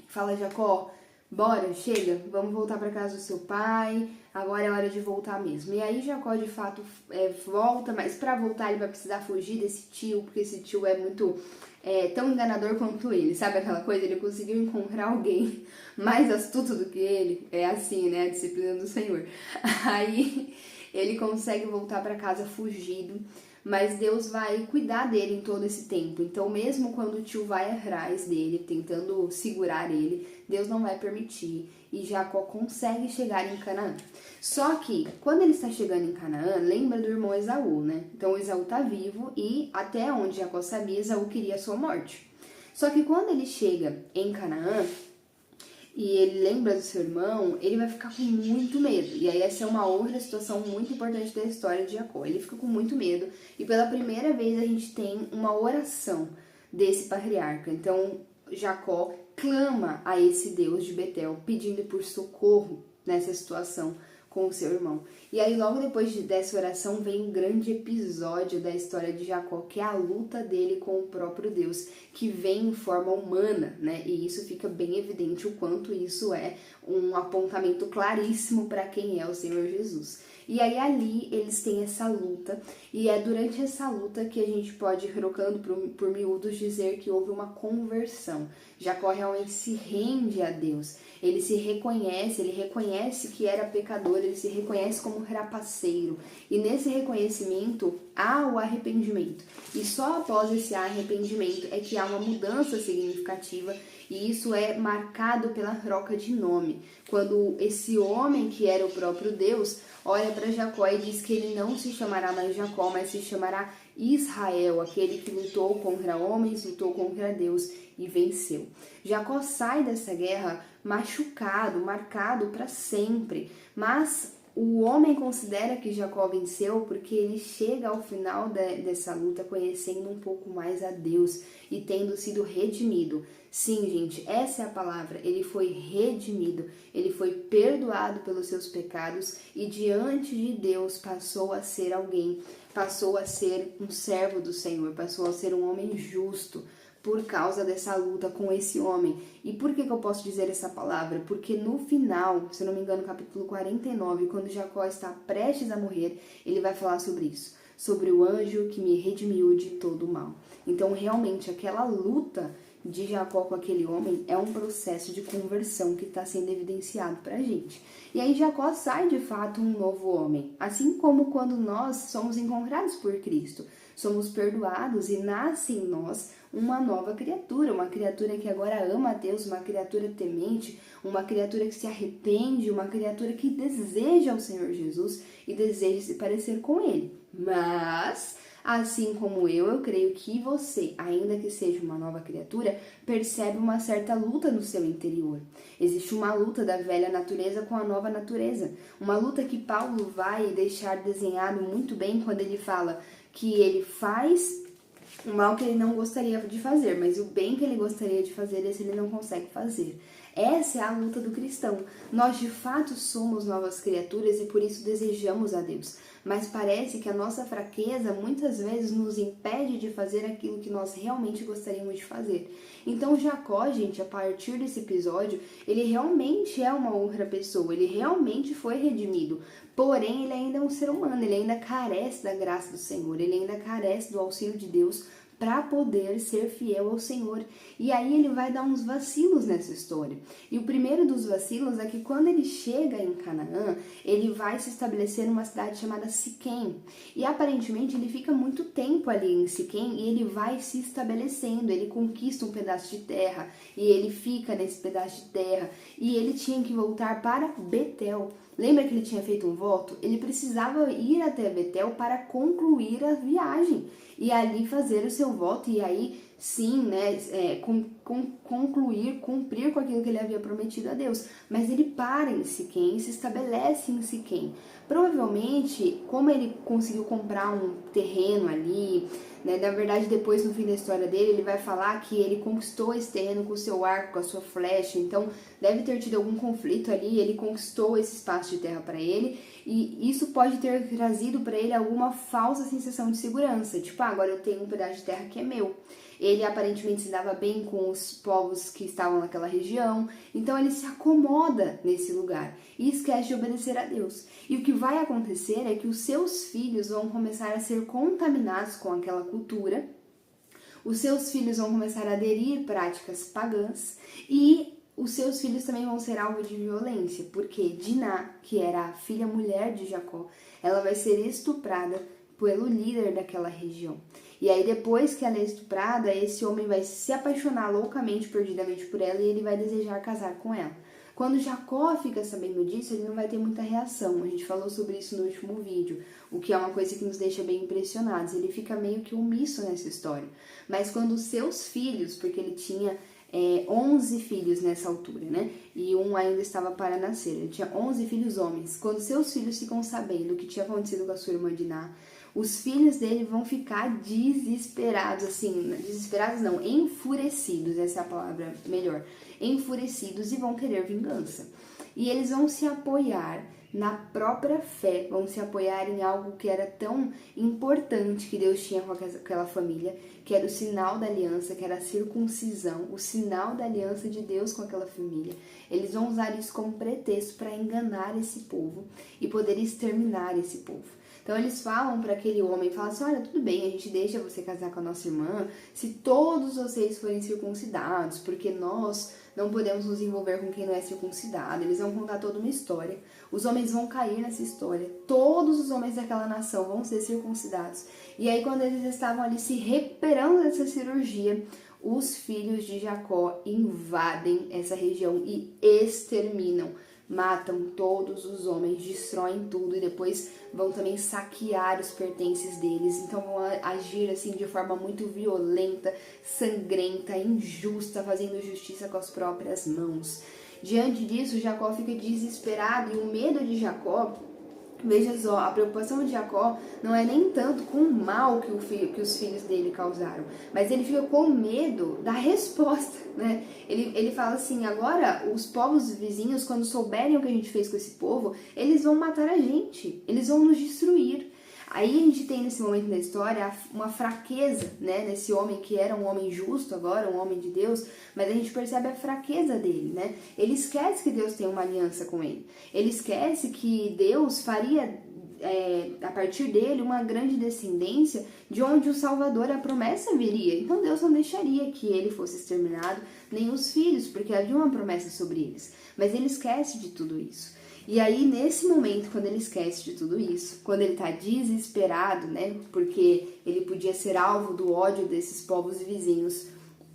fala: Jacó, bora, chega, vamos voltar para casa do seu pai, agora é hora de voltar mesmo. E aí Jacó de fato volta, mas para voltar ele vai precisar fugir desse tio, porque esse tio é muito tão enganador quanto ele, sabe aquela coisa? Ele conseguiu encontrar alguém mais astuto do que ele, é assim, né, a disciplina do Senhor. Aí ele consegue voltar para casa fugido, mas Deus vai cuidar dele em todo esse tempo. Então, mesmo quando o tio vai atrás dele, tentando segurar ele, Deus não vai permitir. E Jacó consegue chegar em Canaã. Só que, quando ele está chegando em Canaã, lembra do irmão Esaú, né? Então, Esaú está vivo e, até onde Jacó sabia, Esaú queria a sua morte. Só que quando ele chega em Canaã, e ele lembra do seu irmão, ele vai ficar com muito medo. E aí essa é uma outra situação muito importante da história de Jacó. Ele fica com muito medo e pela primeira vez a gente tem uma oração desse patriarca. Então Jacó clama a esse Deus de Betel, pedindo por socorro nessa situação com o seu irmão. E aí logo depois dessa oração vem um grande episódio da história de Jacó, que é a luta dele com o próprio Deus, que vem em forma humana, né? E isso fica bem evidente o quanto isso é um apontamento claríssimo para quem é o Senhor Jesus. E aí ali eles têm essa luta, e é durante essa luta que a gente pode, trocando por miúdos, dizer que houve uma conversão. Jacó realmente se rende a Deus, ele se reconhece, ele reconhece que era pecador, ele se reconhece como trapaceiro, e nesse reconhecimento há o arrependimento. E só após esse arrependimento é que há uma mudança significativa, e isso é marcado pela troca de nome. Quando esse homem, que era o próprio Deus, olha para Jacó e diz que ele não se chamará mais Jacó, mas se chamará Israel, aquele que lutou contra homens, lutou contra Deus e venceu. Jacó sai dessa guerra machucado, marcado para sempre, mas o homem considera que Jacó venceu porque ele chega ao final dessa luta conhecendo um pouco mais a Deus e tendo sido redimido. Sim, gente, essa é a palavra. Ele foi redimido, ele foi perdoado pelos seus pecados e diante de Deus passou a ser alguém, passou a ser um servo do Senhor, passou a ser um homem justo por causa dessa luta com esse homem. E por que eu posso dizer essa palavra? Porque no final, se não me engano, capítulo 49, quando Jacó está prestes a morrer, ele vai falar sobre isso, sobre o anjo que me redimiu de todo o mal. Então, realmente, aquela luta de Jacó com aquele homem é um processo de conversão que está sendo evidenciado pra gente. E aí Jacó sai de fato um novo homem, assim como quando nós somos encontrados por Cristo, somos perdoados e nasce em nós uma nova criatura, uma criatura que agora ama a Deus, uma criatura temente, uma criatura que se arrepende, uma criatura que deseja o Senhor Jesus e deseja se parecer com Ele. Mas, assim como eu creio que você, ainda que seja uma nova criatura, percebe uma certa luta no seu interior. Existe uma luta da velha natureza com a nova natureza. Uma luta que Paulo vai deixar desenhado muito bem quando ele fala que ele faz o mal que ele não gostaria de fazer, mas o bem que ele gostaria de fazer, esse ele não consegue fazer. Essa é a luta do cristão. Nós de fato somos novas criaturas e por isso desejamos a Deus. Mas parece que a nossa fraqueza muitas vezes nos impede de fazer aquilo que nós realmente gostaríamos de fazer. Então Jacó, gente, a partir desse episódio, ele realmente é uma outra pessoa, ele realmente foi redimido. Porém, ele ainda é um ser humano, ele ainda carece da graça do Senhor, ele ainda carece do auxílio de Deus para poder ser fiel ao Senhor. E aí ele vai dar uns vacilos nessa história. E o primeiro dos vacilos é que quando ele chega em Canaã, ele vai se estabelecer numa cidade chamada Siquém. E aparentemente ele fica muito tempo ali em Siquém e ele vai se estabelecendo, ele conquista um pedaço de terra e ele fica nesse pedaço de terra e ele tinha que voltar para Betel. Lembra que ele tinha feito um voto? Ele precisava ir até Betel para concluir a viagem e ali fazer o seu voto e aí sim, né, cumprir com aquilo que ele havia prometido a Deus. Mas ele para em Siquém, se estabelece em Siquém. Provavelmente, como ele conseguiu comprar um terreno ali, né, na verdade depois no fim da história dele, ele vai falar que ele conquistou esse terreno com o seu arco, com a sua flecha, então deve ter tido algum conflito ali, ele conquistou esse espaço de terra para ele, e isso pode ter trazido para ele alguma falsa sensação de segurança, tipo, agora eu tenho um pedaço de terra que é meu. Ele aparentemente se dava bem com os povos que estavam naquela região, então ele se acomoda nesse lugar e esquece de obedecer a Deus. E o que vai acontecer é que os seus filhos vão começar a ser contaminados com aquela cultura, os seus filhos vão começar a aderir práticas pagãs e os seus filhos também vão ser alvo de violência, porque Diná, que era a filha mulher de Jacó, ela vai ser estuprada pelo líder daquela região. E aí depois que ela é estuprada, esse homem vai se apaixonar loucamente, perdidamente por ela, e ele vai desejar casar com ela. Quando Jacó fica sabendo disso, ele não vai ter muita reação. A gente falou sobre isso no último vídeo, o que é uma coisa que nos deixa bem impressionados. Ele fica meio que omisso nessa história. Mas quando os seus filhos, porque ele tinha 11 filhos nessa altura, né? E um ainda estava para nascer. Ele tinha 11 filhos homens. Quando seus filhos ficam sabendo o que tinha acontecido com a sua irmã Diná, os filhos dele vão ficar desesperados, assim, desesperados não, enfurecidos, essa é a palavra melhor, enfurecidos, e vão querer vingança. E eles vão se apoiar na própria fé, vão se apoiar em algo que era tão importante que Deus tinha com aquela família, que era o sinal da aliança, que era a circuncisão, o sinal da aliança de Deus com aquela família. Eles vão usar isso como pretexto para enganar esse povo e poder exterminar esse povo. Então eles falam para aquele homem, falam assim, olha, tudo bem, a gente deixa você casar com a nossa irmã se todos vocês forem circuncidados, porque nós não podemos nos envolver com quem não é circuncidado. Eles vão contar toda uma história, os homens vão cair nessa história, todos os homens daquela nação vão ser circuncidados. E aí quando eles estavam ali se recuperando dessa cirurgia, os filhos de Jacó invadem essa região e exterminam. Matam todos os homens, destroem tudo e depois vão também saquear os pertences deles. Então vão agir assim de forma muito violenta, sangrenta, injusta, fazendo justiça com as próprias mãos. Diante disso, Jacó fica desesperado e o medo de Jacó, veja só, a preocupação de Jacó não é nem tanto com o mal que os filhos dele causaram, mas ele fica com medo da resposta, né? Ele fala assim, agora os povos vizinhos, quando souberem o que a gente fez com esse povo, eles vão matar a gente, eles vão nos destruir. Aí a gente tem nesse momento da história uma fraqueza, né, nesse homem que era um homem justo agora, um homem de Deus, mas a gente percebe a fraqueza dele, né? Ele esquece que Deus tem uma aliança com ele. Ele esquece que Deus faria, a partir dele, uma grande descendência de onde o Salvador, a promessa, viria. Então Deus não deixaria que ele fosse exterminado, nem os filhos, porque havia uma promessa sobre eles. Mas ele esquece de tudo isso. E aí, nesse momento, quando ele esquece de tudo isso, quando ele tá desesperado, né, porque ele podia ser alvo do ódio desses povos vizinhos,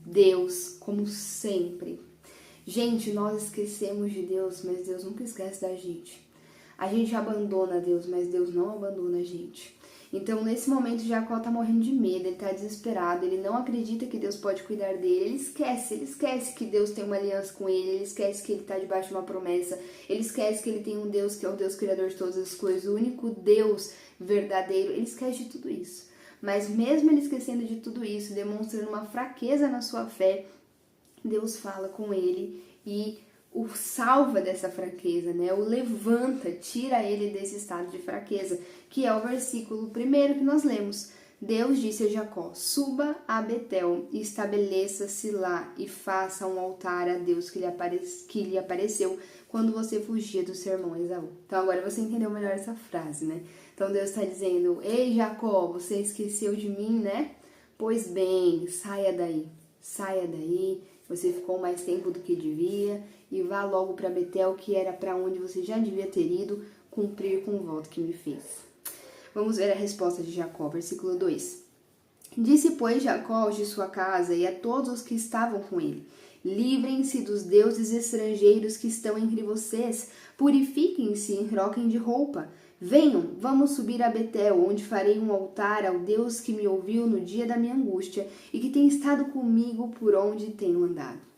Deus, como sempre. Gente, nós esquecemos de Deus, mas Deus nunca esquece da gente. A gente abandona Deus, mas Deus não abandona a gente. Então, nesse momento, Jacó tá morrendo de medo, ele tá desesperado, ele não acredita que Deus pode cuidar dele, ele esquece que Deus tem uma aliança com ele esquece que ele tá debaixo de uma promessa, ele esquece que ele tem um Deus que é o Deus criador de todas as coisas, o único Deus verdadeiro, ele esquece de tudo isso. Mas mesmo ele esquecendo de tudo isso, demonstrando uma fraqueza na sua fé, Deus fala com ele e o salva dessa fraqueza, né? O levanta, tira ele desse estado de fraqueza, que é o versículo 1 que nós lemos. Deus disse a Jacó, suba a Betel e estabeleça-se lá e faça um altar a Deus que lhe apareceu quando você fugia do seu irmão Esaú. Então agora você entendeu melhor essa frase, né? Então Deus está dizendo, ei Jacó, você esqueceu de mim, né? Pois bem, saia daí, você ficou mais tempo do que devia e vá logo para Betel, que era para onde você já devia ter ido, cumprir com o voto que me fez. Vamos ver a resposta de Jacó, versículo 2. Disse, pois, Jacó aos de sua casa e a todos os que estavam com ele, livrem-se dos deuses estrangeiros que estão entre vocês, purifiquem-se e troquem de roupa. Venham, vamos subir a Betel, onde farei um altar ao Deus que me ouviu no dia da minha angústia e que tem estado comigo por onde tenho andado.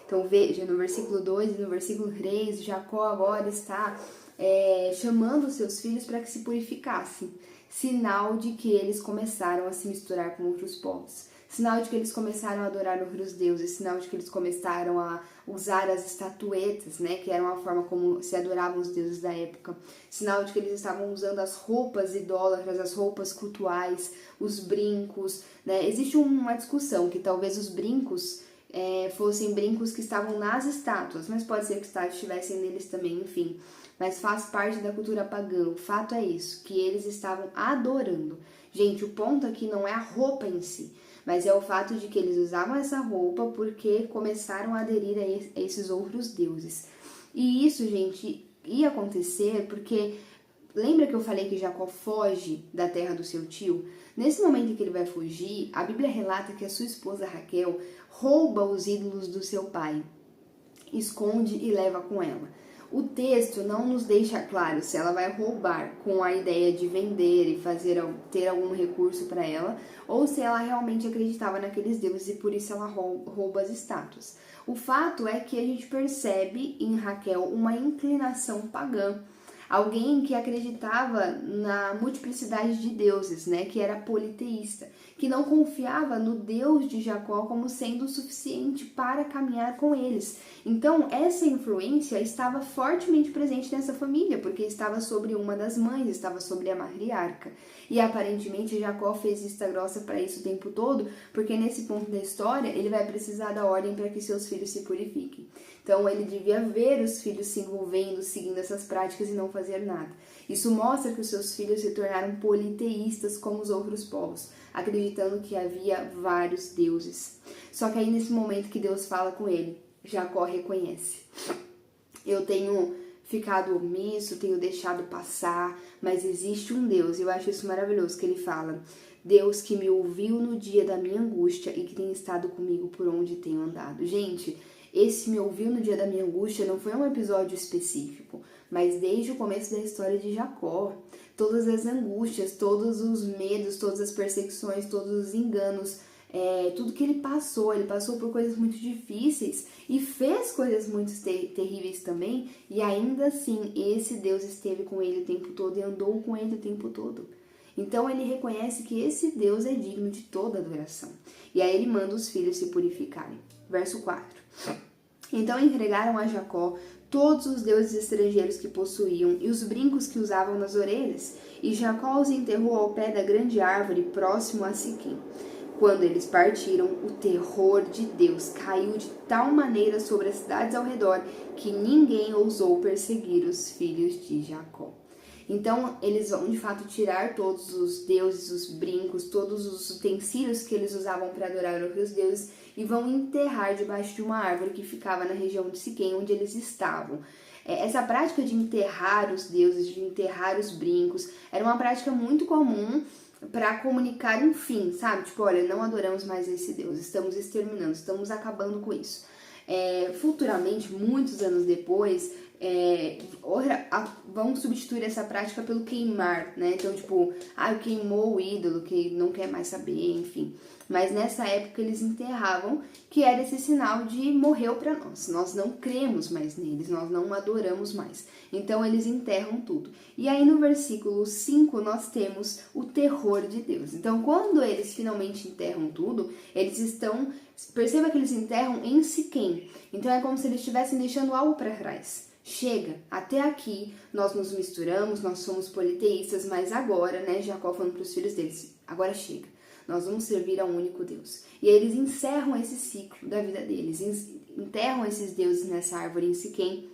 Então veja, no versículo 2 e no versículo 3, Jacó agora está chamando os seus filhos para que se purificassem, sinal de que eles começaram a se misturar com outros povos, sinal de que eles começaram a adorar outros deuses, sinal de que eles começaram a usar as estatuetas, né, que era uma forma como se adoravam os deuses da época, sinal de que eles estavam usando as roupas idólatras, as roupas cultuais, os brincos, né? Existe uma discussão que talvez os brincos fossem brincos que estavam nas estátuas, mas pode ser que estivessem neles também, enfim. Mas faz parte da cultura pagã. O fato é isso, que eles estavam adorando. Gente, o ponto aqui não é a roupa em si, mas é o fato de que eles usavam essa roupa porque começaram a aderir a esses outros deuses. E isso, gente, ia acontecer porque Lembra que eu falei que Jacó foge da terra do seu tio? Nesse momento em que ele vai fugir, a Bíblia relata que a sua esposa Raquel rouba os ídolos do seu pai, esconde e leva com ela. O texto não nos deixa claro se ela vai roubar com a ideia de vender e ter algum recurso para ela, ou se ela realmente acreditava naqueles deuses e por isso ela rouba as estátuas. O fato é que a gente percebe em Raquel uma inclinação pagã. Alguém que acreditava na multiplicidade de deuses, né, que era politeísta, que não confiava no Deus de Jacó como sendo o suficiente para caminhar com eles. Então, essa influência estava fortemente presente nessa família, porque estava sobre uma das mães, estava sobre a matriarca. E aparentemente Jacó fez vista grossa para isso o tempo todo, porque nesse ponto da história ele vai precisar da ordem para que seus filhos se purifiquem. Então ele devia ver os filhos se envolvendo, seguindo essas práticas e não fazer nada. Isso mostra que os seus filhos se tornaram politeístas como os outros povos, acreditando que havia vários deuses. Só que aí nesse momento que Deus fala com ele, Jacó reconhece: eu tenho ficado omisso, tenho deixado passar, mas existe um Deus. Eu acho isso maravilhoso que ele fala: Deus que me ouviu no dia da minha angústia e que tem estado comigo por onde tenho andado. Gente, esse me ouviu no dia da minha angústia não foi um episódio específico, mas desde o começo da história de Jacó, todas as angústias, todos os medos, todas as perseguições, todos os enganos, tudo que ele passou por coisas muito difíceis e fez coisas muito terríveis também, e ainda assim esse Deus esteve com ele o tempo todo e andou com ele o tempo todo. Então ele reconhece que esse Deus é digno de toda adoração. E aí ele manda os filhos se purificarem. Verso 4. Então entregaram a Jacó todos os deuses estrangeiros que possuíam e os brincos que usavam nas orelhas, e Jacó os enterrou ao pé da grande árvore próximo a Siquém. Quando eles partiram, o terror de Deus caiu de tal maneira sobre as cidades ao redor que ninguém ousou perseguir os filhos de Jacó. Então, eles vão de fato tirar todos os deuses, os brincos, todos os utensílios que eles usavam para adorar outros deuses e vão enterrar debaixo de uma árvore que ficava na região de Siquém, onde eles estavam. Essa prática de enterrar os deuses, de enterrar os brincos, era uma prática muito comum para comunicar um fim, sabe? Tipo, olha, não adoramos mais esse Deus, estamos exterminando, estamos acabando com isso. Futuramente, muitos anos depois, vão substituir essa prática pelo queimar, né? Então, tipo, queimou o ídolo, que não quer mais saber, enfim. Mas nessa época eles enterravam, que era esse sinal de morreu para nós. Nós não cremos mais neles, nós não adoramos mais. Então eles enterram tudo. E aí no versículo 5 nós temos o terror de Deus. Então quando eles finalmente enterram tudo, eles estão... Perceba que eles enterram em Siquém. Então é como se eles estivessem deixando algo para trás. Chega, até aqui nós nos misturamos, nós somos politeístas, mas agora, né, Jacó falando para os filhos deles, agora chega, nós vamos servir ao único Deus. E aí eles encerram esse ciclo da vida deles, enterram esses deuses nessa árvore em Siquém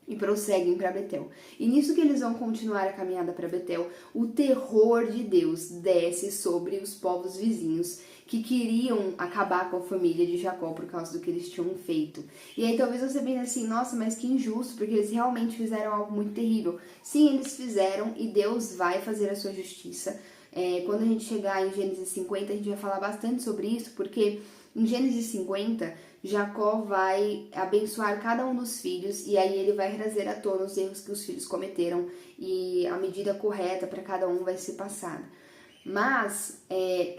e prosseguem para Betel. E nisso que eles vão continuar a caminhada para Betel, o terror de Deus desce sobre os povos vizinhos que queriam acabar com a família de Jacó por causa do que eles tinham feito. E aí talvez você pense assim, nossa, mas que injusto, porque eles realmente fizeram algo muito terrível. Sim, eles fizeram e Deus vai fazer a sua justiça. Quando a gente chegar em Gênesis 50, a gente vai falar bastante sobre isso, porque em Gênesis 50, Jacó vai abençoar cada um dos filhos e aí ele vai trazer à tona os erros que os filhos cometeram e a medida correta para cada um vai ser passada. Mas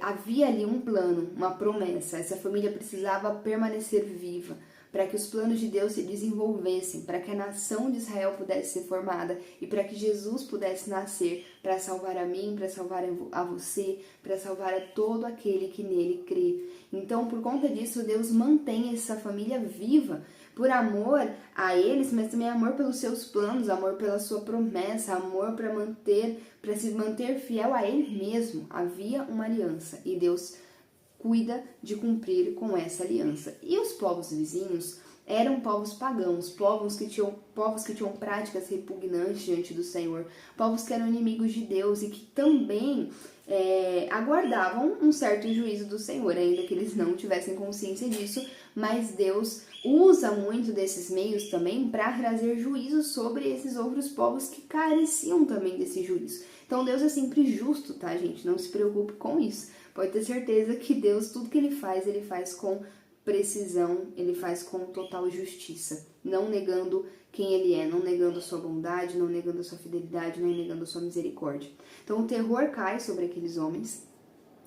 havia ali um plano, uma promessa. Essa família precisava permanecer viva para que os planos de Deus se desenvolvessem, para que a nação de Israel pudesse ser formada e para que Jesus pudesse nascer para salvar a mim, para salvar a você, para salvar a todo aquele que nele crê. Então, por conta disso, Deus mantém essa família viva por amor a eles, mas também amor pelos seus planos, amor pela sua promessa, amor para se manter fiel a Ele mesmo. Havia uma aliança e Deus cuida de cumprir com essa aliança. E os povos vizinhos eram povos pagãos, povos que tinham práticas repugnantes diante do Senhor, povos que eram inimigos de Deus e que também aguardavam um certo juízo do Senhor, ainda que eles não tivessem consciência disso, mas Deus usa muito desses meios também para trazer juízo sobre esses outros povos que careciam também desse juízo. Então Deus é sempre justo, tá, gente? Não se preocupe com isso. Pode ter certeza que Deus, tudo que ele faz com precisão, ele faz com total justiça, não negando quem ele é, não negando a sua bondade, não negando a sua fidelidade, não negando a sua misericórdia. Então o terror cai sobre aqueles homens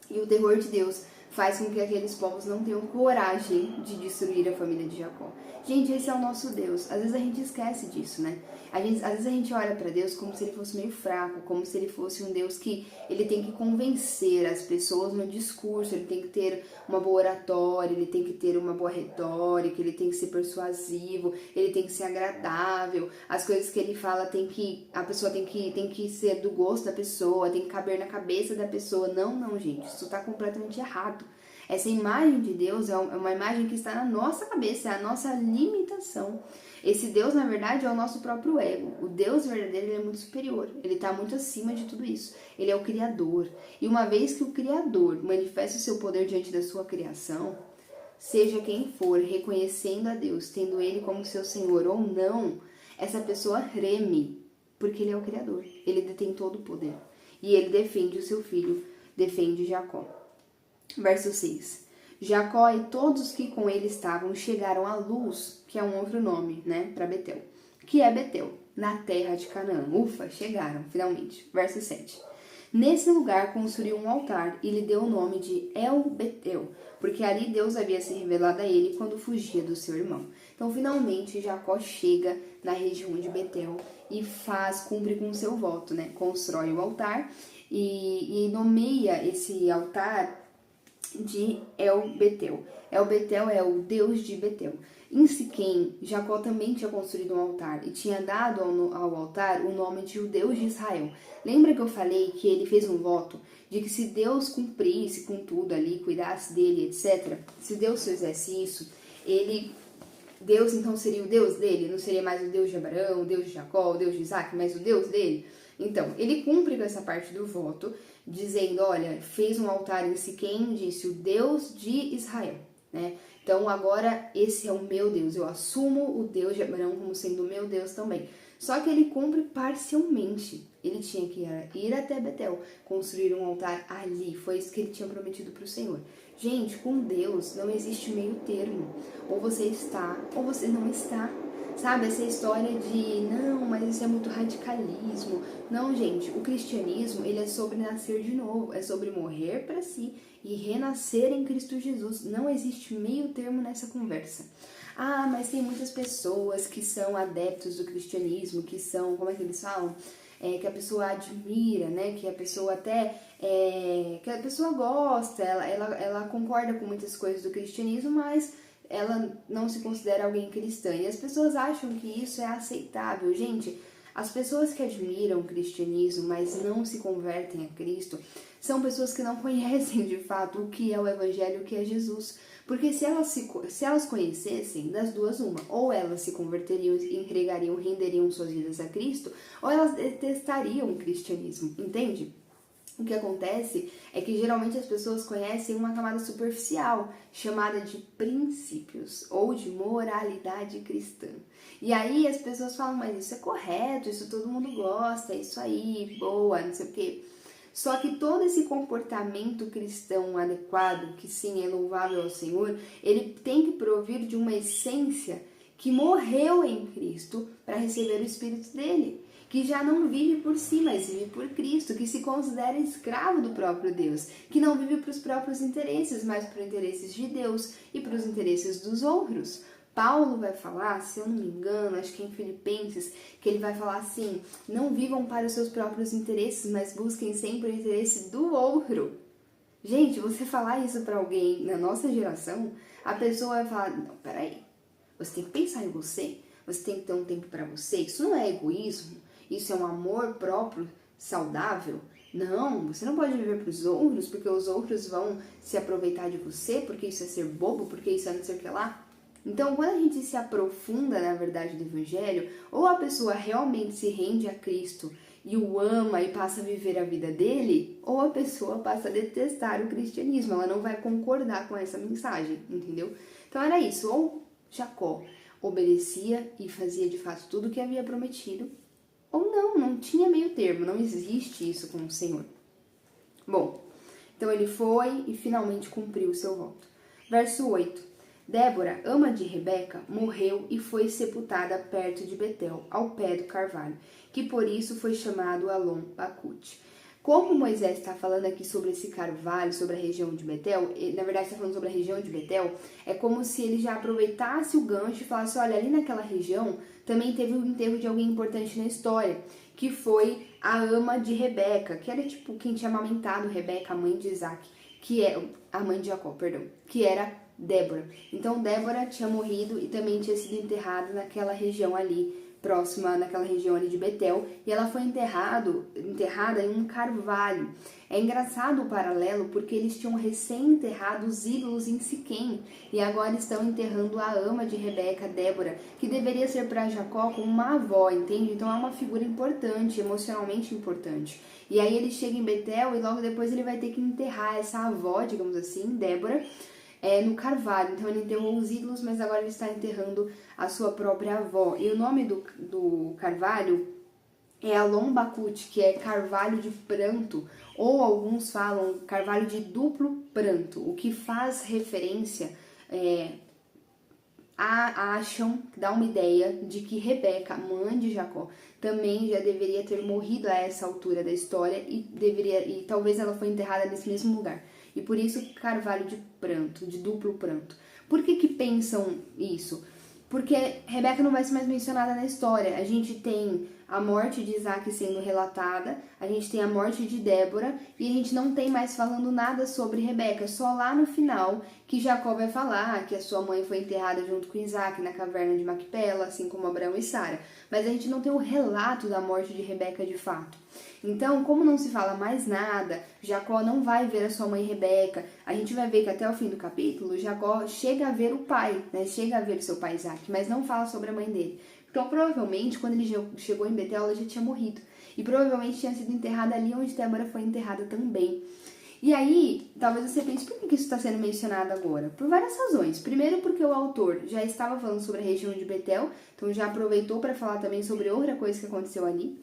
e o terror de Deus faz com que aqueles povos não tenham coragem de destruir a família de Jacó. Gente, esse é o nosso Deus. Às vezes a gente esquece disso, né? Às vezes a gente olha para Deus como se ele fosse meio fraco, como se ele fosse um Deus que ele tem que convencer as pessoas no discurso, ele tem que ter uma boa oratória, ele tem que ter uma boa retórica, ele tem que ser persuasivo, ele tem que ser agradável, as coisas que ele fala a pessoa tem que ser do gosto da pessoa, tem que caber na cabeça da pessoa. Não, gente, isso tá completamente errado. Essa imagem de Deus é uma imagem que está na nossa cabeça, é a nossa limitação. Esse Deus, na verdade, é o nosso próprio ego. O Deus verdadeiro, ele é muito superior. Ele está muito acima de tudo isso. Ele é o Criador. E uma vez que o Criador manifesta o seu poder diante da sua criação, seja quem for, reconhecendo a Deus, tendo Ele como seu Senhor ou não, essa pessoa reme, porque Ele é o Criador. Ele detém todo o poder. E Ele defende o seu filho, defende Jacó. Verso 6. Jacó e todos os que com ele estavam chegaram à Luz, que é um outro nome, né, para Betel, que é Betel, na terra de Canaã. Ufa, chegaram, finalmente. Verso 7. Nesse lugar construiu um altar e lhe deu o nome de El-Betel, porque ali Deus havia se revelado a ele quando fugia do seu irmão. Então, finalmente, Jacó chega na região de Betel e cumpre com o seu voto, né? Constrói o altar e nomeia esse altar de El-Betel. El-Betel é o Deus de Betel. Em Siquém, Jacó também tinha construído um altar e tinha dado ao altar o nome de o Deus de Israel. Lembra que eu falei que ele fez um voto de que se Deus cumprisse com tudo ali, cuidasse dele, etc., se Deus fizesse isso, Deus então seria o Deus dele? Não seria mais o Deus de Abraão, o Deus de Jacó, o Deus de Isaac, mas o Deus dele? Então, ele cumpre com essa parte do voto, dizendo, olha, fez um altar em Siquém, disse o Deus de Israel, né? Então agora esse é o meu Deus, eu assumo o Deus de Abraão como sendo o meu Deus também. Só que ele cumpre parcialmente. Ele tinha que ir até Betel, construir um altar ali, foi isso que ele tinha prometido para o Senhor. Gente, com Deus não existe meio termo, ou você está ou você não está. Sabe, essa história de, não, mas isso é muito radicalismo. Não, gente, o cristianismo, ele é sobre nascer de novo, é sobre morrer para si e renascer em Cristo Jesus. Não existe meio termo nessa conversa. Ah, mas tem muitas pessoas que são adeptos do cristianismo, que são, como é que eles falam? Que a pessoa admira, né? Que a pessoa até, que a pessoa gosta, ela concorda com muitas coisas do cristianismo, mas ela não se considera alguém cristã. E as pessoas acham que isso é aceitável. Gente, as pessoas que admiram o cristianismo, mas não se convertem a Cristo, são pessoas que não conhecem de fato o que é o Evangelho, o que é Jesus. Porque se elas conhecessem, das duas uma, ou elas se converteriam, entregariam, renderiam suas vidas a Cristo, ou elas detestariam o cristianismo, entende? O que acontece é que geralmente as pessoas conhecem uma camada superficial, chamada de princípios ou de moralidade cristã. E aí as pessoas falam, mas isso é correto, isso todo mundo gosta, é isso aí, boa, não sei o quê. Só que todo esse comportamento cristão adequado, que sim é louvável ao Senhor, ele tem que provir de uma essência que morreu em Cristo para receber o Espírito dele, que já não vive por si, mas vive por Cristo, que se considera escravo do próprio Deus, que não vive para os próprios interesses, mas para os interesses de Deus e para os interesses dos outros. Paulo vai falar, se eu não me engano, acho que é em Filipenses, que ele vai falar assim, não vivam para os seus próprios interesses, mas busquem sempre o interesse do outro. Gente, você falar isso para alguém na nossa geração, a pessoa vai falar, não, peraí, você tem que pensar em você tem que ter um tempo para você, isso não é egoísmo, isso é um amor próprio, saudável. Não, você não pode viver para os outros, porque os outros vão se aproveitar de você, porque isso é ser bobo, porque isso é não sei o que lá. Então, quando a gente se aprofunda na verdade do Evangelho, ou a pessoa realmente se rende a Cristo e o ama e passa a viver a vida dele, ou a pessoa passa a detestar o cristianismo, ela não vai concordar com essa mensagem, entendeu? Então era isso, ou Jacó obedecia e fazia de fato tudo o que havia prometido, ou não tinha meio termo, não existe isso com o Senhor. Bom, então ele foi e finalmente cumpriu o seu voto. Verso 8. Débora, ama de Rebeca, morreu e foi sepultada perto de Betel, ao pé do carvalho, que por isso foi chamado Alon Bacute. Como Moisés está falando aqui sobre esse carvalho, sobre a região de Betel, na verdade está falando sobre a região de Betel, é como se ele já aproveitasse o gancho e falasse, olha, ali naquela região também teve o enterro de alguém importante na história, que foi a ama de Rebeca, que era tipo quem tinha amamentado Rebeca, a mãe de Isaac, que é a mãe de Jacó, perdão, que era Débora. Então Débora tinha morrido e também tinha sido enterrada naquela região ali, próxima, naquela região ali de Betel, e ela foi enterrada em um carvalho. É engraçado o paralelo porque eles tinham recém-enterrado os ídolos em Siquém, e agora estão enterrando a ama de Rebeca, Débora, que deveria ser para Jacó como uma avó, entende? Então é uma figura importante, emocionalmente importante. E aí ele chega em Betel e logo depois ele vai ter que enterrar essa avó, digamos assim, Débora, no carvalho. Então ele enterrou os ídolos, mas agora ele está enterrando a sua própria avó. E o nome do carvalho é Alon Bacute, que é carvalho de pranto, ou alguns falam carvalho de duplo pranto, o que faz referência, dá uma ideia de que Rebeca, mãe de Jacó, também já deveria ter morrido a essa altura da história e talvez ela foi enterrada nesse mesmo lugar. E por isso carvalho de pranto, de duplo pranto. Por que pensam isso? Porque Rebeca não vai ser mais mencionada na história. A gente tem a morte de Isaac sendo relatada, a gente tem a morte de Débora e a gente não tem mais falando nada sobre Rebeca, só lá no final que Jacó vai falar que a sua mãe foi enterrada junto com Isaac na caverna de Macpela, assim como Abraão e Sara. Mas a gente não tem o relato da morte de Rebeca de fato. Então, como não se fala mais nada, Jacó não vai ver a sua mãe Rebeca. A gente vai ver que até o fim do capítulo, Jacó chega a ver o pai, né? Chega a ver seu pai Isaac, mas não fala sobre a mãe dele. Então, provavelmente, quando ele chegou em Betel, ela já tinha morrido. E provavelmente tinha sido enterrada ali onde Débora foi enterrada também. E aí, talvez você pense, por que isso está sendo mencionado agora? Por várias razões. Primeiro, porque o autor já estava falando sobre a região de Betel, então já aproveitou para falar também sobre outra coisa que aconteceu ali.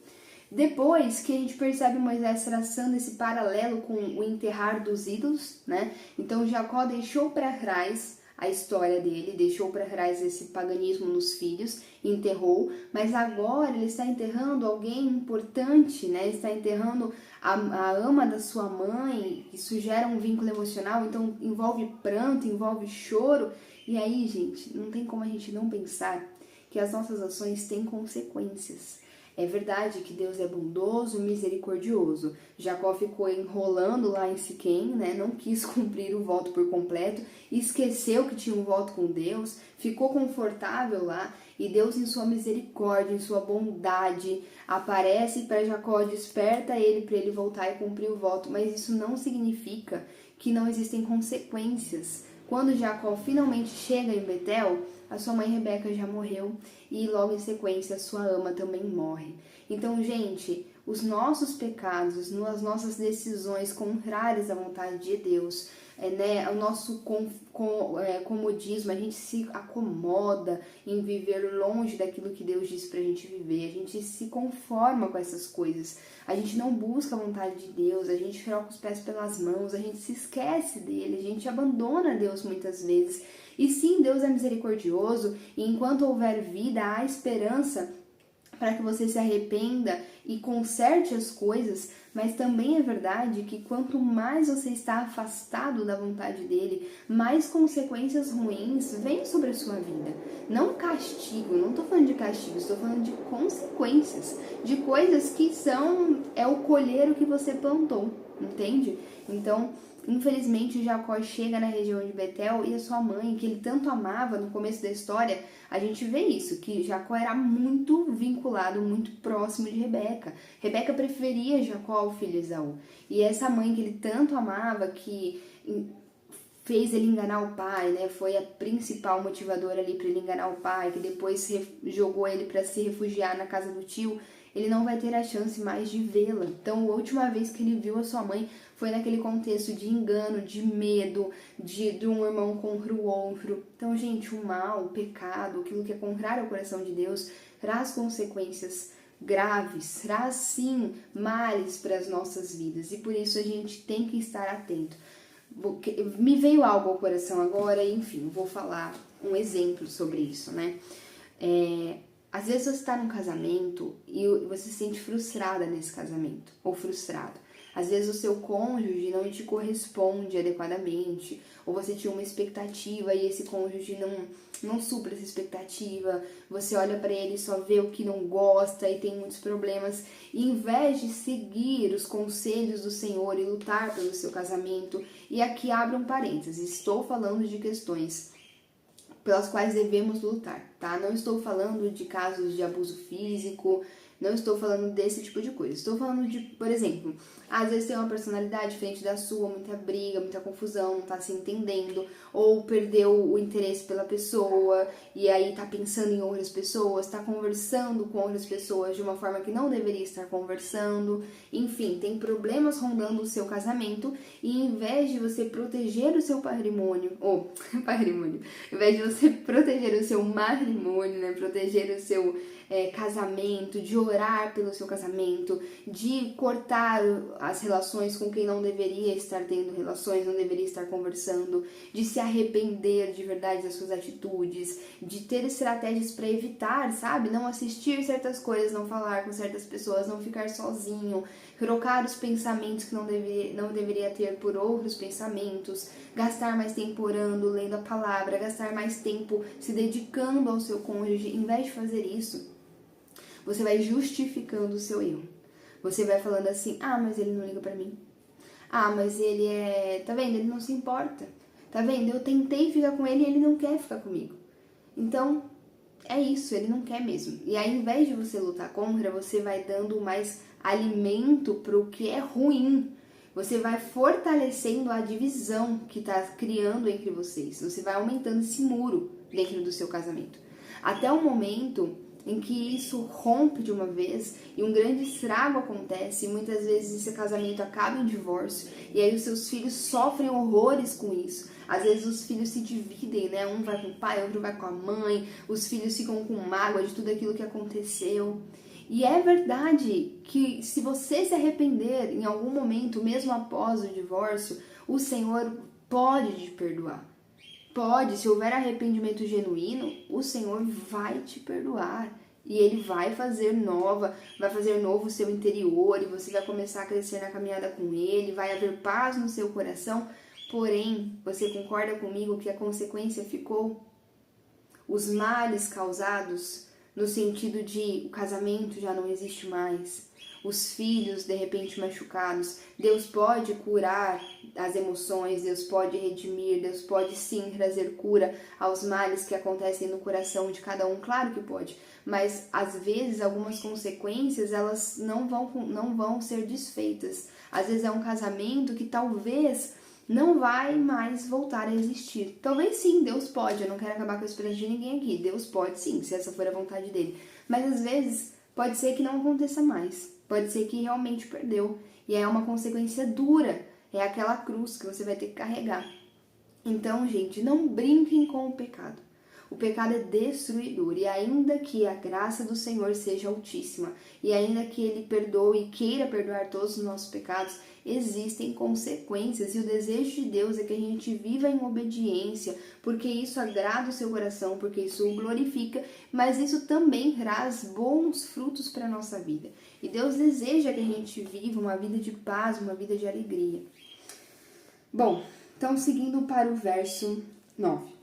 Depois que a gente percebe Moisés traçando esse paralelo com o enterrar dos ídolos, né? Então Jacó deixou para trás a história dele, deixou para trás esse paganismo nos filhos, enterrou, mas agora ele está enterrando alguém importante, né? Está enterrando a ama da sua mãe, isso gera um vínculo emocional, então envolve pranto, envolve choro, e aí, gente, não tem como a gente não pensar que as nossas ações têm consequências. É verdade que Deus é bondoso, misericordioso. Jacó ficou enrolando lá em Siquém, né? Não quis cumprir o voto por completo, esqueceu que tinha um voto com Deus, ficou confortável lá e Deus, em sua misericórdia, em sua bondade, aparece para Jacó, desperta ele para ele voltar e cumprir o voto. Mas isso não significa que não existem consequências. Quando Jacó finalmente chega em Betel, a sua mãe Rebeca já morreu e logo em sequência a sua ama também morre. Então, gente, os nossos pecados, as nossas decisões contrárias à vontade de Deus, né, o nosso comodismo, a gente se acomoda em viver longe daquilo que Deus disse pra gente viver, a gente se conforma com essas coisas, a gente não busca a vontade de Deus, a gente troca os pés pelas mãos, a gente se esquece dele, a gente abandona Deus muitas vezes. E sim, Deus é misericordioso e enquanto houver vida, há esperança para que você se arrependa e conserte as coisas, mas também é verdade que quanto mais você está afastado da vontade dele, mais consequências ruins vêm sobre a sua vida. Não castigo, não estou falando de castigo, estou falando de consequências, de coisas que é o colher o que você plantou, entende? Então, infelizmente, Jacó chega na região de Betel e a sua mãe, que ele tanto amava no começo da história, a gente vê isso, que Jacó era muito vinculado, muito próximo de Rebeca. Rebeca preferia Jacó ao filho Esaú. E essa mãe que ele tanto amava, que fez ele enganar o pai, né? Foi a principal motivadora ali para ele enganar o pai, que depois jogou ele para se refugiar na casa do tio. Ele não vai ter a chance mais de vê-la. Então, a última vez que ele viu a sua mãe foi naquele contexto de engano, de medo, de um irmão contra o outro. Então, gente, o mal, o pecado, aquilo que é contrário ao coração de Deus, traz consequências graves, traz sim males para as nossas vidas. E por isso a gente tem que estar atento. Me veio algo ao coração agora e, enfim, vou falar um exemplo sobre isso, né? Às vezes você está num casamento e você se sente frustrada nesse casamento, ou frustrado. Às vezes o seu cônjuge não te corresponde adequadamente, ou você tinha uma expectativa e esse cônjuge não supra essa expectativa, você olha para ele e só vê o que não gosta e tem muitos problemas. E em vez de seguir os conselhos do Senhor e lutar pelo seu casamento, e aqui abro um parênteses, estou falando de questões pelas quais devemos lutar, tá? Não estou falando de casos de abuso físico, não estou falando desse tipo de coisa. Estou falando de, por exemplo, às vezes tem uma personalidade diferente da sua, muita briga, muita confusão, não tá se entendendo, ou perdeu o interesse pela pessoa, e aí tá pensando em outras pessoas, tá conversando com outras pessoas de uma forma que não deveria estar conversando. Enfim, tem problemas rondando o seu casamento, e em vez de você proteger o seu patrimônio, em vez de você proteger o seu matrimônio, né, proteger o seu casamento, de orar pelo seu casamento, de cortar as relações com quem não deveria estar tendo relações, não deveria estar conversando, de se arrepender de verdade das suas atitudes, de ter estratégias para evitar, sabe? Não assistir certas coisas, não falar com certas pessoas, não ficar sozinho, trocar os pensamentos que não deveria ter por outros pensamentos, gastar mais tempo orando, lendo a palavra, gastar mais tempo se dedicando ao seu cônjuge. Em vez de fazer isso, você vai justificando o seu erro. Você vai falando assim, mas ele não liga pra mim. Mas ele tá vendo? Ele não se importa. Tá vendo? Eu tentei ficar com ele e ele não quer ficar comigo. Então, é isso, ele não quer mesmo. E aí, ao invés de você lutar contra, você vai dando mais alimento pro que é ruim. Você vai fortalecendo a divisão que tá criando entre vocês. Você vai aumentando esse muro dentro do seu casamento. Até o momento em que isso rompe de uma vez e um grande estrago acontece, e muitas vezes esse casamento acaba em divórcio, e aí os seus filhos sofrem horrores com isso. Às vezes os filhos se dividem, né? Um vai com o pai, outro vai com a mãe, os filhos ficam com mágoa de tudo aquilo que aconteceu. E é verdade que se você se arrepender em algum momento, mesmo após o divórcio, o Senhor pode te perdoar. Pode, se houver arrependimento genuíno, o Senhor vai te perdoar. E Ele vai fazer novo o seu interior, e você vai começar a crescer na caminhada com Ele, vai haver paz no seu coração. Porém, você concorda comigo que a consequência ficou? Os males causados, no sentido de o casamento já não existe mais, os filhos de repente machucados. Deus pode curar as emoções, Deus pode redimir, Deus pode sim trazer cura aos males que acontecem no coração de cada um, claro que pode, mas às vezes algumas consequências elas não vão ser desfeitas. Às vezes é um casamento que talvez não vai mais voltar a existir. Talvez sim, Deus pode, eu não quero acabar com a esperança de ninguém aqui, Deus pode sim, se essa for a vontade dele, mas às vezes pode ser que não aconteça mais, pode ser que realmente perdeu, e é uma consequência dura, é aquela cruz que você vai ter que carregar. Então, gente, não brinquem com o pecado. O pecado é destruidor, e ainda que a graça do Senhor seja altíssima, e ainda que Ele perdoe e queira perdoar todos os nossos pecados, existem consequências, e o desejo de Deus é que a gente viva em obediência, porque isso agrada o seu coração, porque isso o glorifica, mas isso também traz bons frutos para a nossa vida. E Deus deseja que a gente viva uma vida de paz, uma vida de alegria. Bom, então seguindo para o verso 9.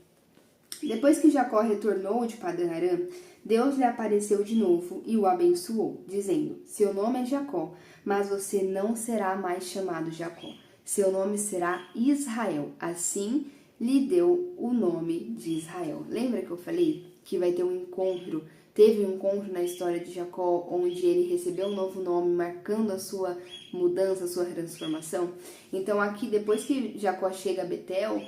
Depois que Jacó retornou de Padã-Arã, Deus lhe apareceu de novo e o abençoou, dizendo: seu nome é Jacó, mas você não será mais chamado Jacó. Seu nome será Israel. Assim lhe deu o nome de Israel. Lembra que eu falei que vai ter um encontro teve um encontro na história de Jacó, onde ele recebeu um novo nome, marcando a sua mudança, a sua transformação. Então aqui, depois que Jacó chega a Betel,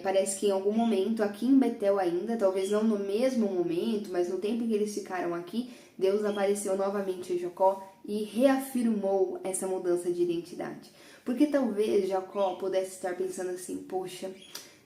parece que em algum momento, aqui em Betel ainda, talvez não no mesmo momento, mas no tempo em que eles ficaram aqui, Deus apareceu novamente a Jacó e reafirmou essa mudança de identidade. Porque talvez Jacó pudesse estar pensando assim, poxa,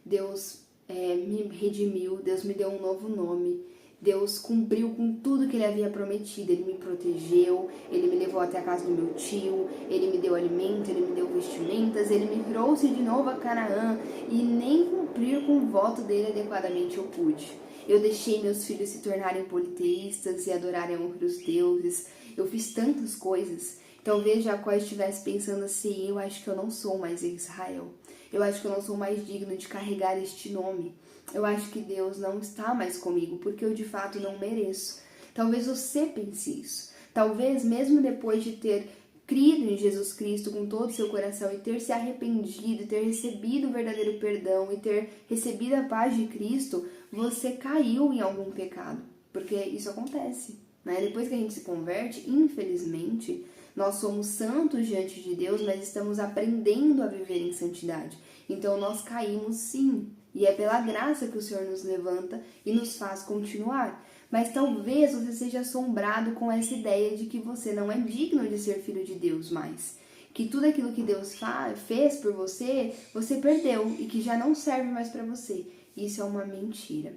Deus me redimiu, Deus me deu um novo nome, Deus cumpriu com tudo que ele havia prometido, ele me protegeu, ele me levou até a casa do meu tio, ele me deu alimento, ele me deu vestimentas, ele me trouxe de novo a Canaã e nem cumprir com o voto dele adequadamente eu pude. Eu deixei meus filhos se tornarem politeístas e adorarem outros deuses, eu fiz tantas coisas. Talvez Jacó estivesse pensando assim, eu acho que eu não sou mais Israel, eu acho que eu não sou mais digno de carregar este nome. Eu acho que Deus não está mais comigo, porque eu de fato não mereço. Talvez você pense isso. Talvez mesmo depois de ter crido em Jesus Cristo com todo o seu coração e ter se arrependido, ter recebido o verdadeiro perdão e ter recebido a paz de Cristo, você caiu em algum pecado. Porque isso acontece, né? Depois que a gente se converte, infelizmente, nós somos santos diante de Deus, mas estamos aprendendo a viver em santidade. Então nós caímos sim. E é pela graça que o Senhor nos levanta e nos faz continuar. Mas talvez você seja assombrado com essa ideia de que você não é digno de ser filho de Deus mais. Que tudo aquilo que Deus fez por você, você perdeu e que já não serve mais para você. Isso é uma mentira.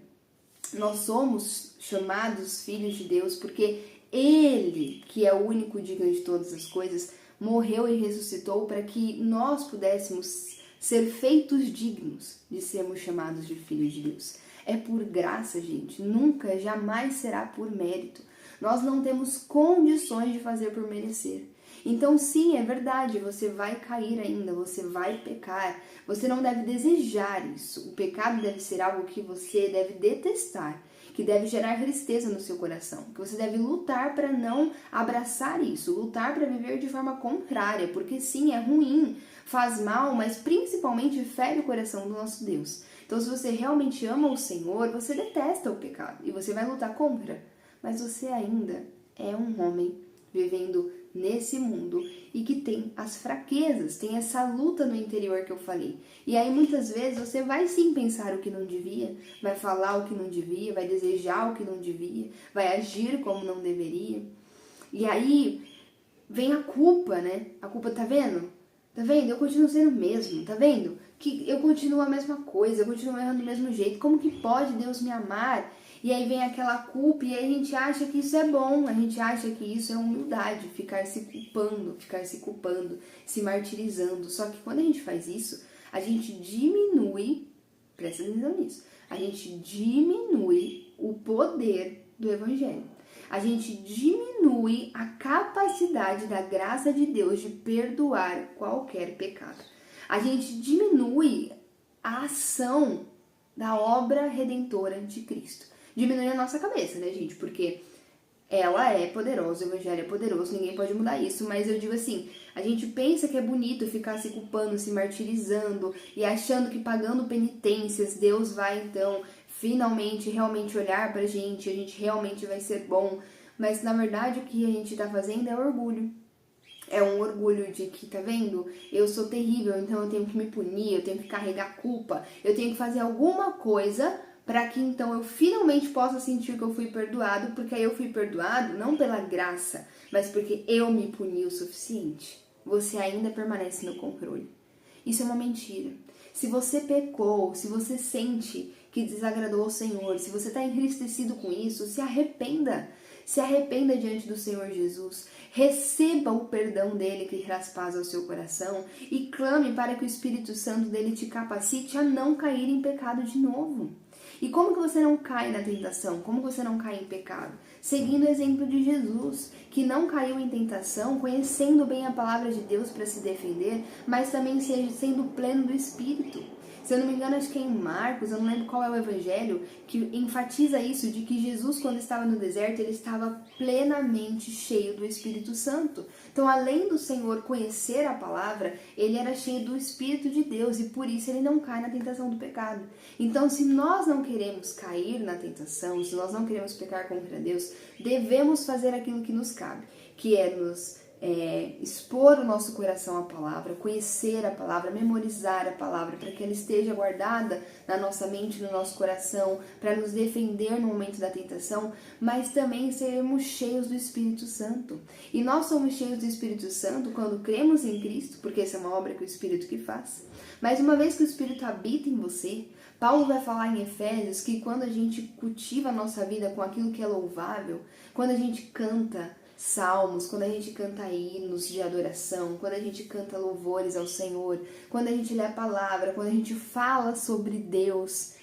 Nós somos chamados filhos de Deus porque Ele, que é o único digno de todas as coisas, morreu e ressuscitou para que nós pudéssemos ser feitos dignos de sermos chamados de filhos de Deus. É por graça, gente. Nunca, jamais será por mérito. Nós não temos condições de fazer por merecer. Então, sim, é verdade, você vai cair ainda, você vai pecar. Você não deve desejar isso. O pecado deve ser algo que você deve detestar, que deve gerar tristeza no seu coração, que você deve lutar para não abraçar isso, lutar para viver de forma contrária, porque sim, é ruim, faz mal, mas principalmente fere o coração do nosso Deus. Então, se você realmente ama o Senhor, você detesta o pecado e você vai lutar contra, mas você ainda é um homem vivendo nesse mundo e que tem as fraquezas, tem essa luta no interior que eu falei. E aí muitas vezes você vai sim pensar o que não devia, vai falar o que não devia, vai desejar o que não devia, vai agir como não deveria. E aí vem a culpa, né? A culpa, tá vendo? Tá vendo? Eu continuo sendo o mesmo, tá vendo? Que eu continuo a mesma coisa, eu continuo errando do mesmo jeito. Como que pode Deus me amar? E aí vem aquela culpa e aí a gente acha que isso é bom, a gente acha que isso é humildade, ficar se culpando, se martirizando. Só que quando a gente faz isso, a gente diminui, presta atenção nisso, a gente diminui o poder do Evangelho. A gente diminui a capacidade da graça de Deus de perdoar qualquer pecado. A gente diminui a ação da obra redentora de Cristo. Diminui a nossa cabeça, né, gente? Porque ela é poderosa, o Evangelho é poderoso, ninguém pode mudar isso. Mas eu digo assim, a gente pensa que é bonito ficar se culpando, se martirizando e achando que pagando penitências, Deus vai então finalmente, realmente olhar pra gente, a gente realmente vai ser bom. Mas na verdade o que a gente tá fazendo é orgulho. É um orgulho de que, tá vendo? Eu sou terrível, então eu tenho que me punir, eu tenho que carregar culpa, eu tenho que fazer alguma coisa para que então eu finalmente possa sentir que eu fui perdoado, porque aí eu fui perdoado não pela graça, mas porque eu me puni o suficiente. Você ainda permanece no controle. Isso é uma mentira. Se você pecou, se você sente que desagradou ao Senhor, se você está entristecido com isso, se arrependa. Se arrependa diante do Senhor Jesus. Receba o perdão dele que traz paz ao seu coração e clame para que o Espírito Santo dele te capacite a não cair em pecado de novo. E como que você não cai na tentação? Como que você não cai em pecado? seguindo o exemplo de Jesus, que não caiu em tentação, conhecendo bem a palavra de Deus para se defender, mas também sendo pleno do Espírito. Se eu não me engano, acho que é em Marcos, eu não lembro qual é o evangelho, que enfatiza isso, de que Jesus, quando estava no deserto, ele estava plenamente cheio do Espírito Santo. Então, além do Senhor conhecer a palavra, ele era cheio do Espírito de Deus e por isso ele não cai na tentação do pecado. Então, se nós não queremos cair na tentação, se nós não queremos pecar contra Deus, devemos fazer aquilo que nos cabe, que é nos expor o nosso coração à palavra, conhecer a palavra, memorizar a palavra, para que ela esteja guardada na nossa mente, no nosso coração, para nos defender no momento da tentação, mas também sermos cheios do Espírito Santo. E nós somos cheios do Espírito Santo quando cremos em Cristo, porque essa é uma obra que o Espírito que faz. Mas uma vez que o Espírito habita em você, Paulo vai falar em Efésios que quando a gente cultiva a nossa vida com aquilo que é louvável, quando a gente canta salmos, quando a gente canta hinos de adoração, quando a gente canta louvores ao Senhor, quando a gente lê a palavra, quando a gente fala sobre Deus,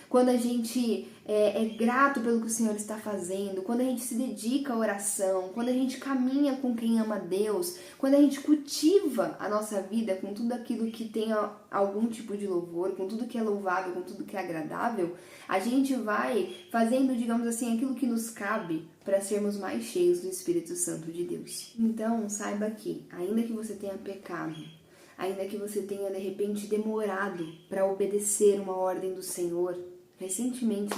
quando a gente é grato pelo que o Senhor está fazendo, quando a gente se dedica à oração, quando a gente caminha com quem ama Deus, quando a gente cultiva a nossa vida com tudo aquilo que tem algum tipo de louvor, com tudo que é louvável, com tudo que é agradável, a gente vai fazendo, digamos assim, aquilo que nos cabe para sermos mais cheios do Espírito Santo de Deus. Então, saiba que, ainda que você tenha pecado, ainda que você tenha, de repente, demorado para obedecer uma ordem do Senhor, recentemente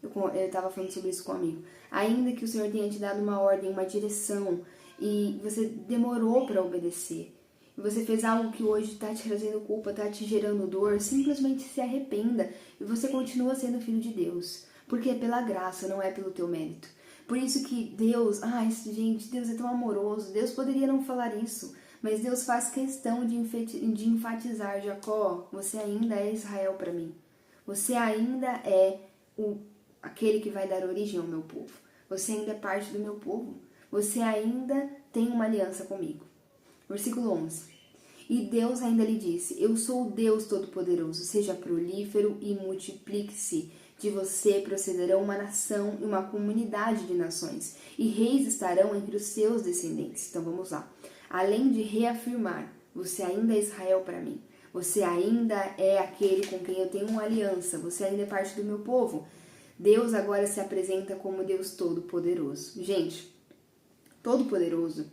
eu estava falando sobre isso com um amigo, ainda que o Senhor tenha te dado uma ordem, uma direção, e você demorou para obedecer, e você fez algo que hoje está te trazendo culpa, está te gerando dor, simplesmente se arrependa e você continua sendo filho de Deus, porque é pela graça, não é pelo teu mérito. Por isso que Deus, gente, Deus é tão amoroso, Deus poderia não falar isso, mas Deus faz questão de enfatizar: Jacó, você ainda é Israel para mim. Você ainda é aquele que vai dar origem ao meu povo. Você ainda é parte do meu povo. Você ainda tem uma aliança comigo. Versículo 11. E Deus ainda lhe disse: eu sou o Deus Todo-Poderoso, seja prolífero e multiplique-se. De você procederão uma nação e uma comunidade de nações, e reis estarão entre os seus descendentes. Então vamos lá. Além de reafirmar: você ainda é Israel para mim. Você ainda é aquele com quem eu tenho uma aliança. Você ainda é parte do meu povo. Deus agora se apresenta como Deus Todo-Poderoso. Gente, Todo-Poderoso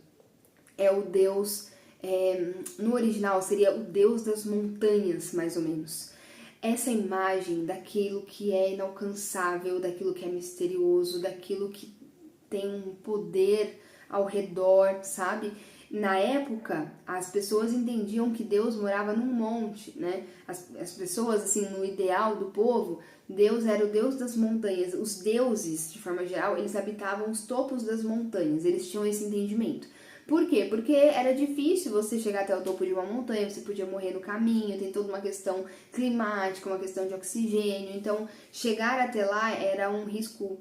é o Deus, no original seria o Deus das montanhas, mais ou menos. Essa imagem daquilo que é inalcançável, daquilo que é misterioso, daquilo que tem um poder ao redor, sabe? Na época, as pessoas entendiam que Deus morava num monte, né? As pessoas, assim, no ideal do povo, Deus era o Deus das montanhas. Os deuses, de forma geral, eles habitavam os topos das montanhas, eles tinham esse entendimento. Por quê? Porque era difícil você chegar até o topo de uma montanha, você podia morrer no caminho, tem toda uma questão climática, uma questão de oxigênio, então chegar até lá era um risco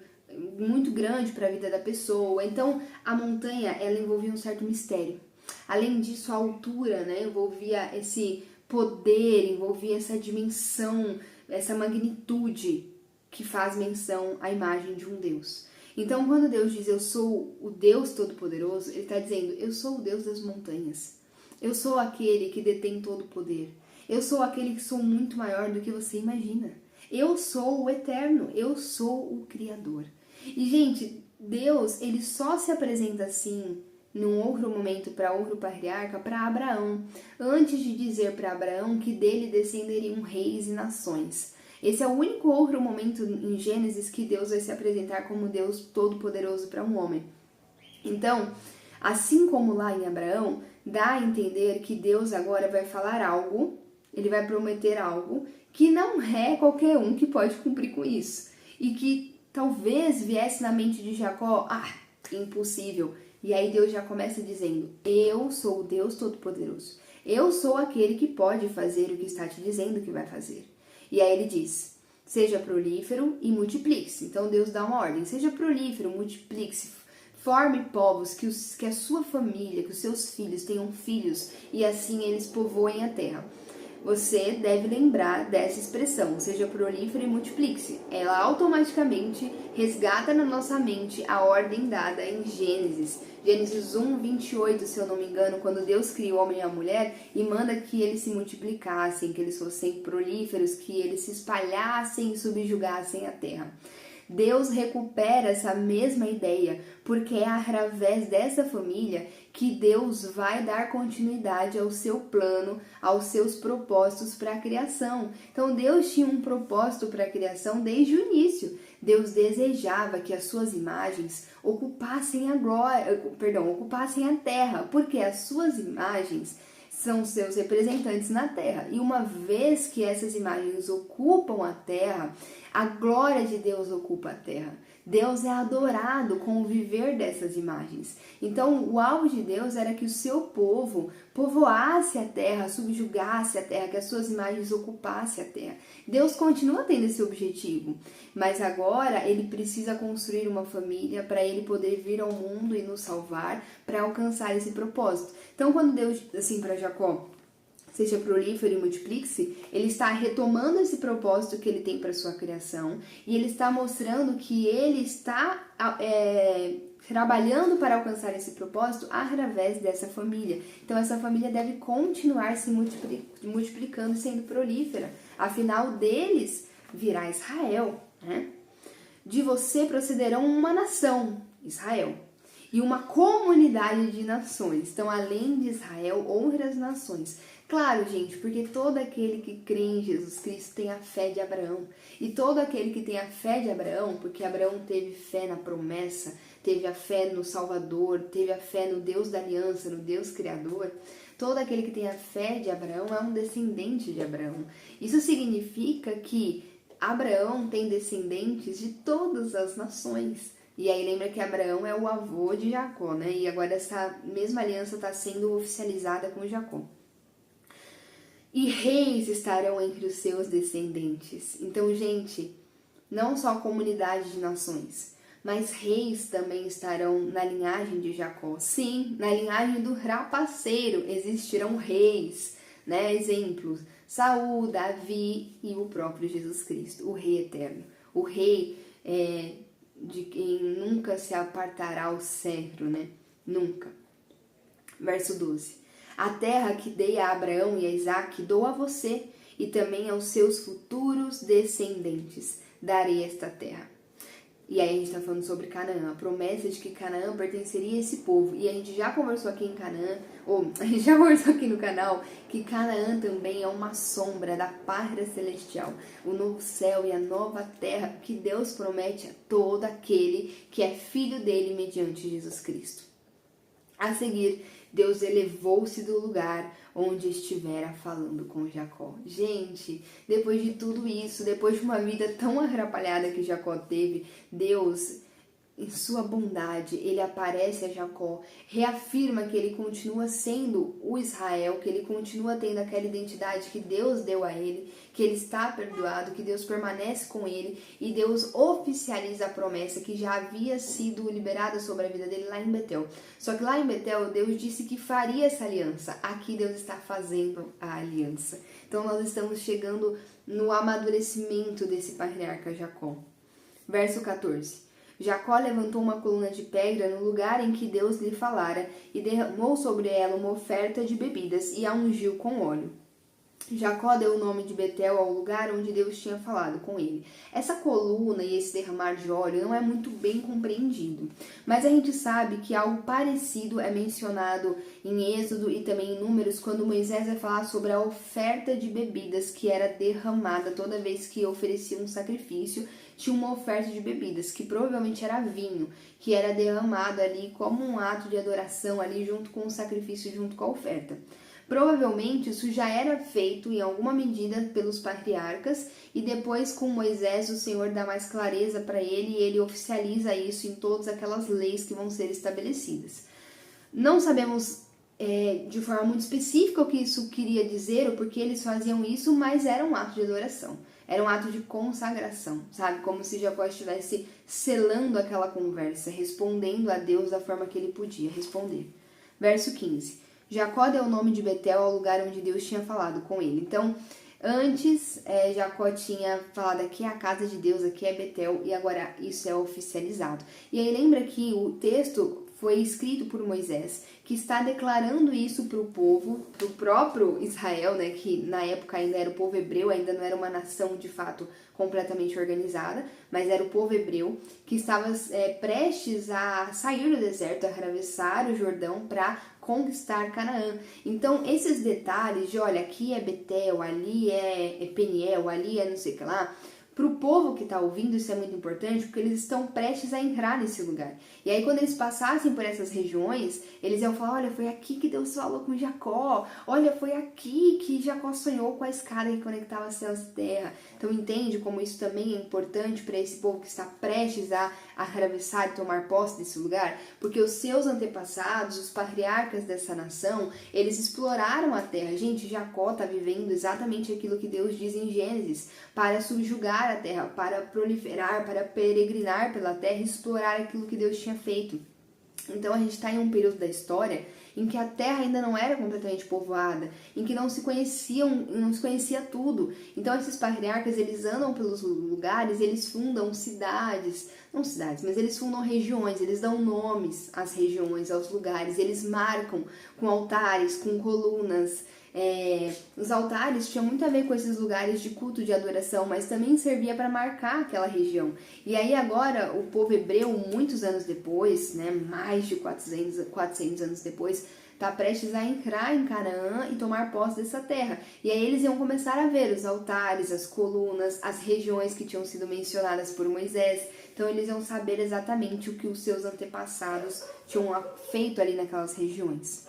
muito grande para a vida da pessoa. Então a montanha, ela envolvia um certo mistério. Além disso, a altura, né, envolvia esse poder, envolvia essa dimensão, essa magnitude que faz menção à imagem de um Deus. Então, quando Deus diz: eu sou o Deus Todo-Poderoso, Ele está dizendo: eu sou o Deus das montanhas. Eu sou aquele que detém todo o poder. Eu sou aquele que sou muito maior do que você imagina. Eu sou o Eterno. Eu sou o Criador. E, gente, Deus, Ele só se apresenta assim, num outro momento, para outro patriarca, para Abraão, antes de dizer para Abraão que dele descenderiam reis e nações. Esse é o único outro momento em Gênesis que Deus vai se apresentar como Deus Todo-Poderoso para um homem. Então, assim como lá em Abraão, dá a entender que Deus agora vai falar algo, Ele vai prometer algo, que não é qualquer um que pode cumprir com isso. E que talvez viesse na mente de Jacó: impossível. E aí Deus já começa dizendo: eu sou o Deus Todo-Poderoso. Eu sou aquele que pode fazer o que está te dizendo que vai fazer. E aí ele diz: seja prolífero e multiplique-se. Então Deus dá uma ordem: seja prolífero, multiplique-se, forme povos, que a sua família, que os seus filhos tenham filhos, e assim eles povoem a terra. você deve lembrar dessa expressão, seja prolífero e multiplique-se. Ela automaticamente resgata na nossa mente a ordem dada em Gênesis. Gênesis 1, 28, se eu não me engano, quando Deus cria o homem e a mulher e manda que eles se multiplicassem, que eles fossem prolíferos, que eles se espalhassem e subjugassem a terra. Deus recupera essa mesma ideia, porque é através dessa família que Deus vai dar continuidade ao seu plano, aos seus propósitos para a criação. Então Deus tinha um propósito para a criação desde o início. Deus desejava que as suas imagens ocupassem a terra, porque as suas imagens são seus representantes na terra. E uma vez que essas imagens ocupam a terra, a glória de Deus ocupa a terra. Deus é adorado com o viver dessas imagens. Então, o alvo de Deus era que o seu povo povoasse a terra, subjugasse a terra, que as suas imagens ocupassem a terra. Deus continua tendo esse objetivo, mas agora ele precisa construir uma família para ele poder vir ao mundo e nos salvar, para alcançar esse propósito. Então, quando Deus, assim, para Jacó, seja prolífero e multiplique-se, ele está retomando esse propósito que ele tem para sua criação e ele está mostrando que ele está trabalhando para alcançar esse propósito através dessa família. Então essa família deve continuar se multiplicando e sendo prolífera. Afinal, deles virá Israel, né? De você procederão uma nação, Israel, e uma comunidade de nações. Então, além de Israel, outras nações. Claro, gente, porque todo aquele que crê em Jesus Cristo tem a fé de Abraão. E todo aquele que tem a fé de Abraão, porque Abraão teve fé na promessa, teve a fé no Salvador, teve a fé no Deus da aliança, no Deus Criador, todo aquele que tem a fé de Abraão é um descendente de Abraão. Isso significa que Abraão tem descendentes de todas as nações. E aí lembra que Abraão é o avô de Jacó, né? E agora essa mesma aliança está sendo oficializada com Jacó. E reis estarão entre os seus descendentes. Então, gente, não só a comunidade de nações, mas reis também estarão na linhagem de Jacó. Sim, na linhagem do rapaceiro existirão reis, né? Exemplos, Saul, Davi e o próprio Jesus Cristo, o rei eterno. O rei de quem nunca se apartará o cetro, né? Nunca. Verso 12. A terra que dei a Abraão e a Isaque dou a você e também aos seus futuros descendentes darei esta terra. E aí a gente está falando sobre Canaã, a promessa de que Canaã pertenceria a esse povo. E a gente já conversou aqui em Canaã, a gente já conversou aqui no canal, que Canaã também é uma sombra da pátria celestial, o novo céu e a nova terra que Deus promete a todo aquele que é filho dele mediante Jesus Cristo. A seguir, Deus elevou-se do lugar onde estivera falando com Jacó. Gente, depois de tudo isso, depois de uma vida tão atrapalhada que Jacó teve, Deus, em sua bondade, ele aparece a Jacó, reafirma que ele continua sendo o Israel, que ele continua tendo aquela identidade que Deus deu a ele, que ele está perdoado, que Deus permanece com ele e Deus oficializa a promessa que já havia sido liberada sobre a vida dele lá em Betel. Só que lá em Betel, Deus disse que faria essa aliança. Aqui Deus está fazendo a aliança. Então nós estamos chegando no amadurecimento desse patriarca Jacó. Verso 14. Jacó levantou uma coluna de pedra no lugar em que Deus lhe falara e derramou sobre ela uma oferta de bebidas e a ungiu com óleo. Jacó deu o nome de Betel ao lugar onde Deus tinha falado com ele. Essa coluna e esse derramar de óleo não é muito bem compreendido, mas a gente sabe que algo parecido é mencionado em Êxodo e também em Números, quando Moisés vai falar sobre a oferta de bebidas que era derramada toda vez que oferecia um sacrifício. Tinha uma oferta de bebidas, que provavelmente era vinho, que era derramado ali como um ato de adoração ali junto com o sacrifício, junto com a oferta. Provavelmente isso já era feito em alguma medida pelos patriarcas e depois com Moisés o Senhor dá mais clareza para ele e ele oficializa isso em todas aquelas leis que vão ser estabelecidas. Não sabemos de forma muito específica o que isso queria dizer ou porque eles faziam isso, mas era um ato de adoração. Era um ato de consagração, sabe? Como se Jacó estivesse selando aquela conversa, respondendo a Deus da forma que ele podia responder. Verso 15. Jacó deu o nome de Betel ao lugar onde Deus tinha falado com ele. Então, antes, Jacó tinha falado aqui é a casa de Deus, aqui é Betel, e agora isso é oficializado. E aí lembra que o texto foi escrito por Moisés, que está declarando isso para o povo, para o próprio Israel, né, que na época ainda era o povo hebreu, ainda não era uma nação de fato completamente organizada, mas era o povo hebreu que estava prestes a sair do deserto, a atravessar o Jordão para conquistar Canaã. Então, esses detalhes de, olha, aqui é Betel, ali é Peniel, ali é não sei o que lá, para o povo que está ouvindo isso é muito importante, porque eles estão prestes a entrar nesse lugar. E aí quando eles passassem por essas regiões, eles iam falar, olha, foi aqui que Deus falou com Jacó, olha, foi aqui que Jacó sonhou com a escada que conectava céus e terra. Então entende como isso também é importante para esse povo que está prestes a atravessar e tomar posse desse lugar? Porque os seus antepassados, os patriarcas dessa nação, eles exploraram a terra. Gente, Jacó está vivendo exatamente aquilo que Deus diz em Gênesis, para subjugar a terra, para proliferar, para peregrinar pela terra e explorar aquilo que Deus tinha feito. Então a gente está em um período da história em que a terra ainda não era completamente povoada, em que não se conhecia tudo. Então esses patriarcas, eles andam pelos lugares, eles fundam cidades, não cidades, mas eles fundam regiões, eles dão nomes às regiões, aos lugares, eles marcam com altares, com colunas. Os altares tinham muito a ver com esses lugares de culto, de adoração, mas também servia para marcar aquela região. E aí agora o povo hebreu, muitos anos depois, né, mais de 400 anos depois, está prestes a entrar em Canaã e tomar posse dessa terra. E aí eles iam começar a ver os altares, as colunas, as regiões que tinham sido mencionadas por Moisés. Então eles iam saber exatamente o que os seus antepassados tinham feito ali naquelas regiões.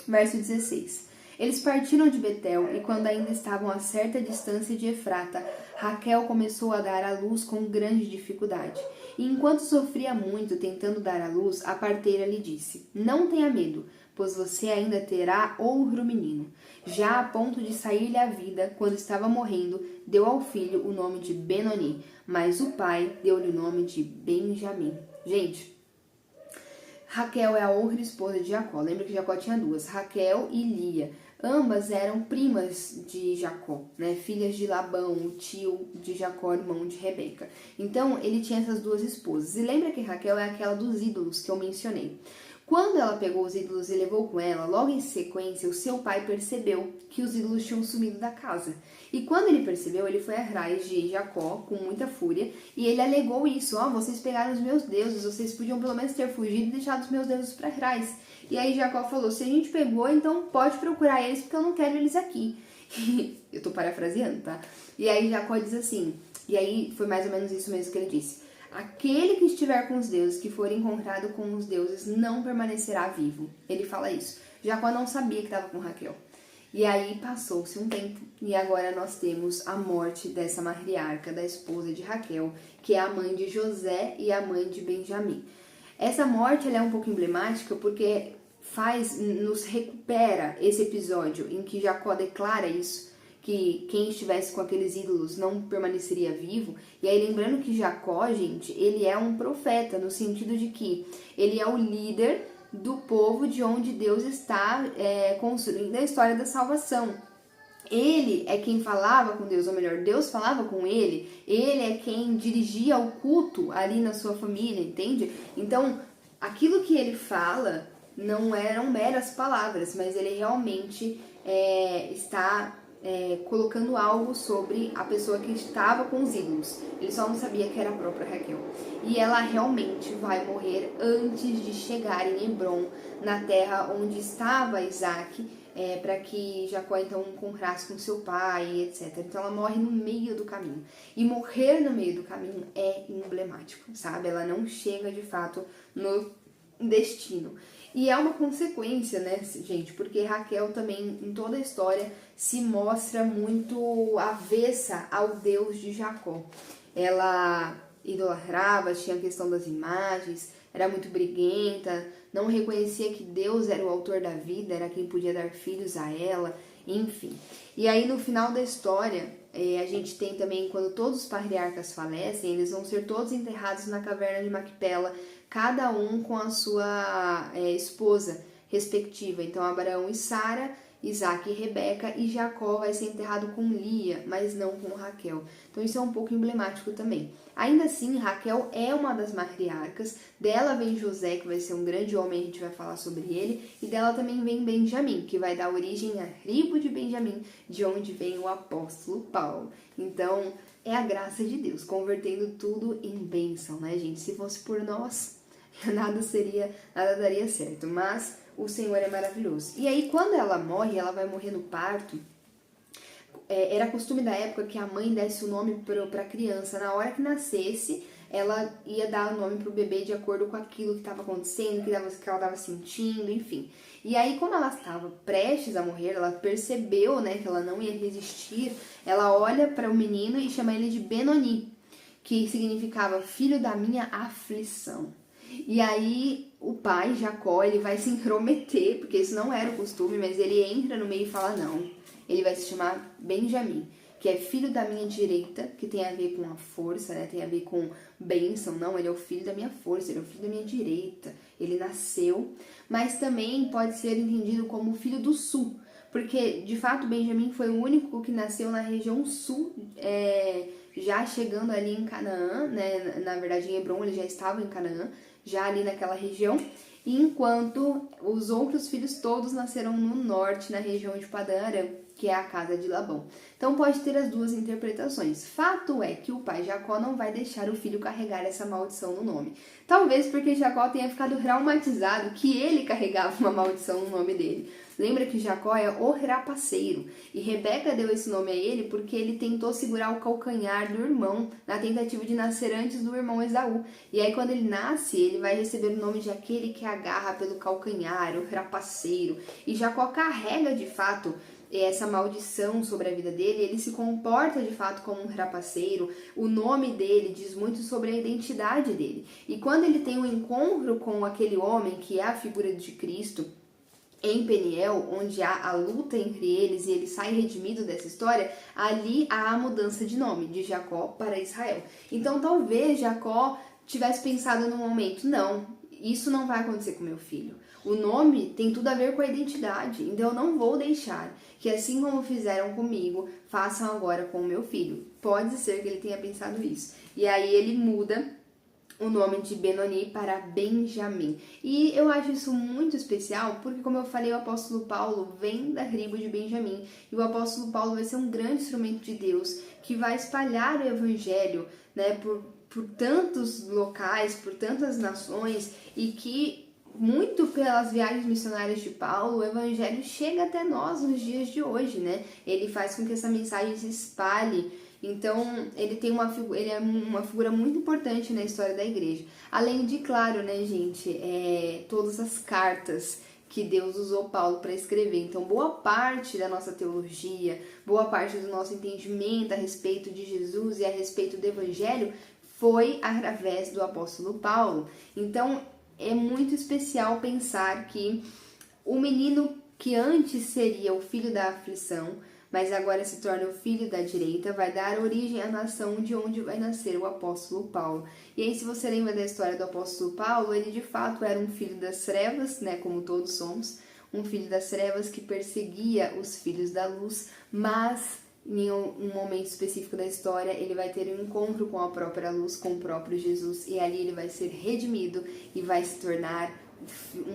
Verso 16. Eles partiram de Betel e quando ainda estavam a certa distância de Efrata, Raquel começou a dar à luz com grande dificuldade. E enquanto sofria muito tentando dar à luz, a parteira lhe disse, não tenha medo, pois você ainda terá outro menino. Já a ponto de sair-lhe a vida, quando estava morrendo, deu ao filho o nome de Benoni, mas o pai deu-lhe o nome de Benjamim. Gente, Raquel é a outra esposa de Jacó. Lembra que Jacó tinha duas, Raquel e Lia. Ambas eram primas de Jacó, né? Filhas de Labão, o tio de Jacó, irmão de Rebeca. Então, ele tinha essas duas esposas. E lembra que Raquel é aquela dos ídolos que eu mencionei. Quando ela pegou os ídolos e levou com ela, logo em sequência, o seu pai percebeu que os ídolos tinham sumido da casa. E quando ele percebeu, ele foi atrás de Jacó com muita fúria e ele alegou isso. Vocês pegaram os meus deuses, vocês podiam pelo menos ter fugido e deixado os meus deuses para trás. E aí Jacó falou, se a gente pegou, então pode procurar eles porque eu não quero eles aqui. Eu tô parafraseando, tá? E aí Jacó diz assim, e aí foi mais ou menos isso mesmo que ele disse. Aquele que estiver com os deuses, que for encontrado com os deuses, não permanecerá vivo. Ele fala isso. Jacó não sabia que estava com Raquel. E aí passou-se um tempo e agora nós temos a morte dessa matriarca, da esposa de Raquel, que é a mãe de José e a mãe de Benjamim. Essa morte ela é um pouco emblemática porque nos recupera esse episódio em que Jacó declara isso, que quem estivesse com aqueles ídolos não permaneceria vivo. E aí lembrando que Jacó, gente, ele é um profeta, no sentido de que ele é o líder do povo de onde Deus está construindo a história da salvação. Ele é quem falava com Deus, ou melhor, Deus falava com ele é quem dirigia o culto ali na sua família, entende? Então, aquilo que ele fala não eram meras palavras, mas ele realmente está colocando algo sobre a pessoa que estava com os ídolos. Ele só não sabia que era a própria Raquel. E ela realmente vai morrer antes de chegar em Hebrom, na terra onde estava Isaac, para que Jacó então encontrasse com seu pai, etc. Então ela morre no meio do caminho. E morrer no meio do caminho é emblemático, sabe? Ela não chega de fato no destino. E é uma consequência, né, gente? Porque Raquel também, em toda a história, se mostra muito avessa ao Deus de Jacó. Ela idolatrava, tinha a questão das imagens, era muito briguenta, não reconhecia que Deus era o autor da vida, era quem podia dar filhos a ela, enfim. E aí, no final da história, a gente tem também, quando todos os patriarcas falecem, eles vão ser todos enterrados na caverna de Macpela, cada um com a sua esposa, respectiva. Então, Abraão e Sara, Isaac e Rebeca, e Jacó vai ser enterrado com Lia, mas não com Raquel. Então isso é um pouco emblemático também. Ainda assim, Raquel é uma das matriarcas, dela vem José, que vai ser um grande homem, a gente vai falar sobre ele, e dela também vem Benjamim, que vai dar origem a tribo de Benjamim, de onde vem o apóstolo Paulo. Então, é a graça de Deus, convertendo tudo em bênção, né, gente? Se fosse por nós, nada daria certo, mas o Senhor é maravilhoso. E aí, quando ela morre, ela vai morrer no parto, era costume da época que a mãe desse o nome para a criança. Na hora que nascesse, ela ia dar o nome para o bebê de acordo com aquilo que estava acontecendo, que ela estava sentindo, enfim. E aí, como ela estava prestes a morrer, ela percebeu, né, que ela não ia resistir, ela olha para o menino e chama ele de Benoni, que significava filho da minha aflição. E aí o pai, Jacó, ele vai se intrometer, porque isso não era o costume, mas ele entra no meio e fala não. Ele vai se chamar Benjamim, que é filho da minha direita, que tem a ver com a força, né? Tem a ver com bênção. Não, ele é o filho da minha força, ele é o filho da minha direita. Ele nasceu, mas também pode ser entendido como filho do sul, porque de fato Benjamim foi o único que nasceu na região sul, já chegando ali em Canaã, né? Na verdade em Hebron ele já estava em Canaã, já ali naquela região, enquanto os outros filhos todos nasceram no norte, na região de Padã Aram, que é a casa de Labão. Então pode ter as duas interpretações. Fato é que o pai Jacó não vai deixar o filho carregar essa maldição no nome. Talvez porque Jacó tenha ficado traumatizado que ele carregava uma maldição no nome dele. Lembra que Jacó é o rapaceiro, e Rebeca deu esse nome a ele porque ele tentou segurar o calcanhar do irmão na tentativa de nascer antes do irmão Esaú. E aí quando ele nasce, ele vai receber o nome de aquele que agarra pelo calcanhar, o rapaceiro. E Jacó carrega de fato essa maldição sobre a vida dele, ele se comporta de fato como um rapaceiro, o nome dele diz muito sobre a identidade dele. E quando ele tem um encontro com aquele homem que é a figura de Cristo, em Peniel, onde há a luta entre eles e ele sai redimido dessa história, ali há a mudança de nome, de Jacó para Israel. Então talvez Jacó tivesse pensado no momento, não, isso não vai acontecer com meu filho. O nome tem tudo a ver com a identidade, então eu não vou deixar que assim como fizeram comigo, façam agora com o meu filho. Pode ser que ele tenha pensado isso. E aí ele muda o nome de Benoni para Benjamim. E eu acho isso muito especial, porque como eu falei, o apóstolo Paulo vem da tribo de Benjamim, e o apóstolo Paulo vai ser um grande instrumento de Deus, que vai espalhar o evangelho, né, por tantos locais, por tantas nações, e que muito pelas viagens missionárias de Paulo, o evangelho chega até nós nos dias de hoje, né? Ele faz com que essa mensagem se espalhe. Então, ele é uma figura muito importante na história da igreja. Além de, claro, né, gente, todas as cartas que Deus usou Paulo para escrever. Então, boa parte da nossa teologia, boa parte do nosso entendimento a respeito de Jesus e a respeito do evangelho foi através do apóstolo Paulo. Então, é muito especial pensar que o menino que antes seria o filho da aflição, mas agora se torna o filho da direita, vai dar origem à nação de onde vai nascer o apóstolo Paulo. E aí, se você lembra da história do apóstolo Paulo, ele de fato era um filho das trevas, né, como todos somos, um filho das trevas que perseguia os filhos da luz, mas em um momento específico da história, ele vai ter um encontro com a própria luz, com o próprio Jesus, e ali ele vai ser redimido e vai se tornar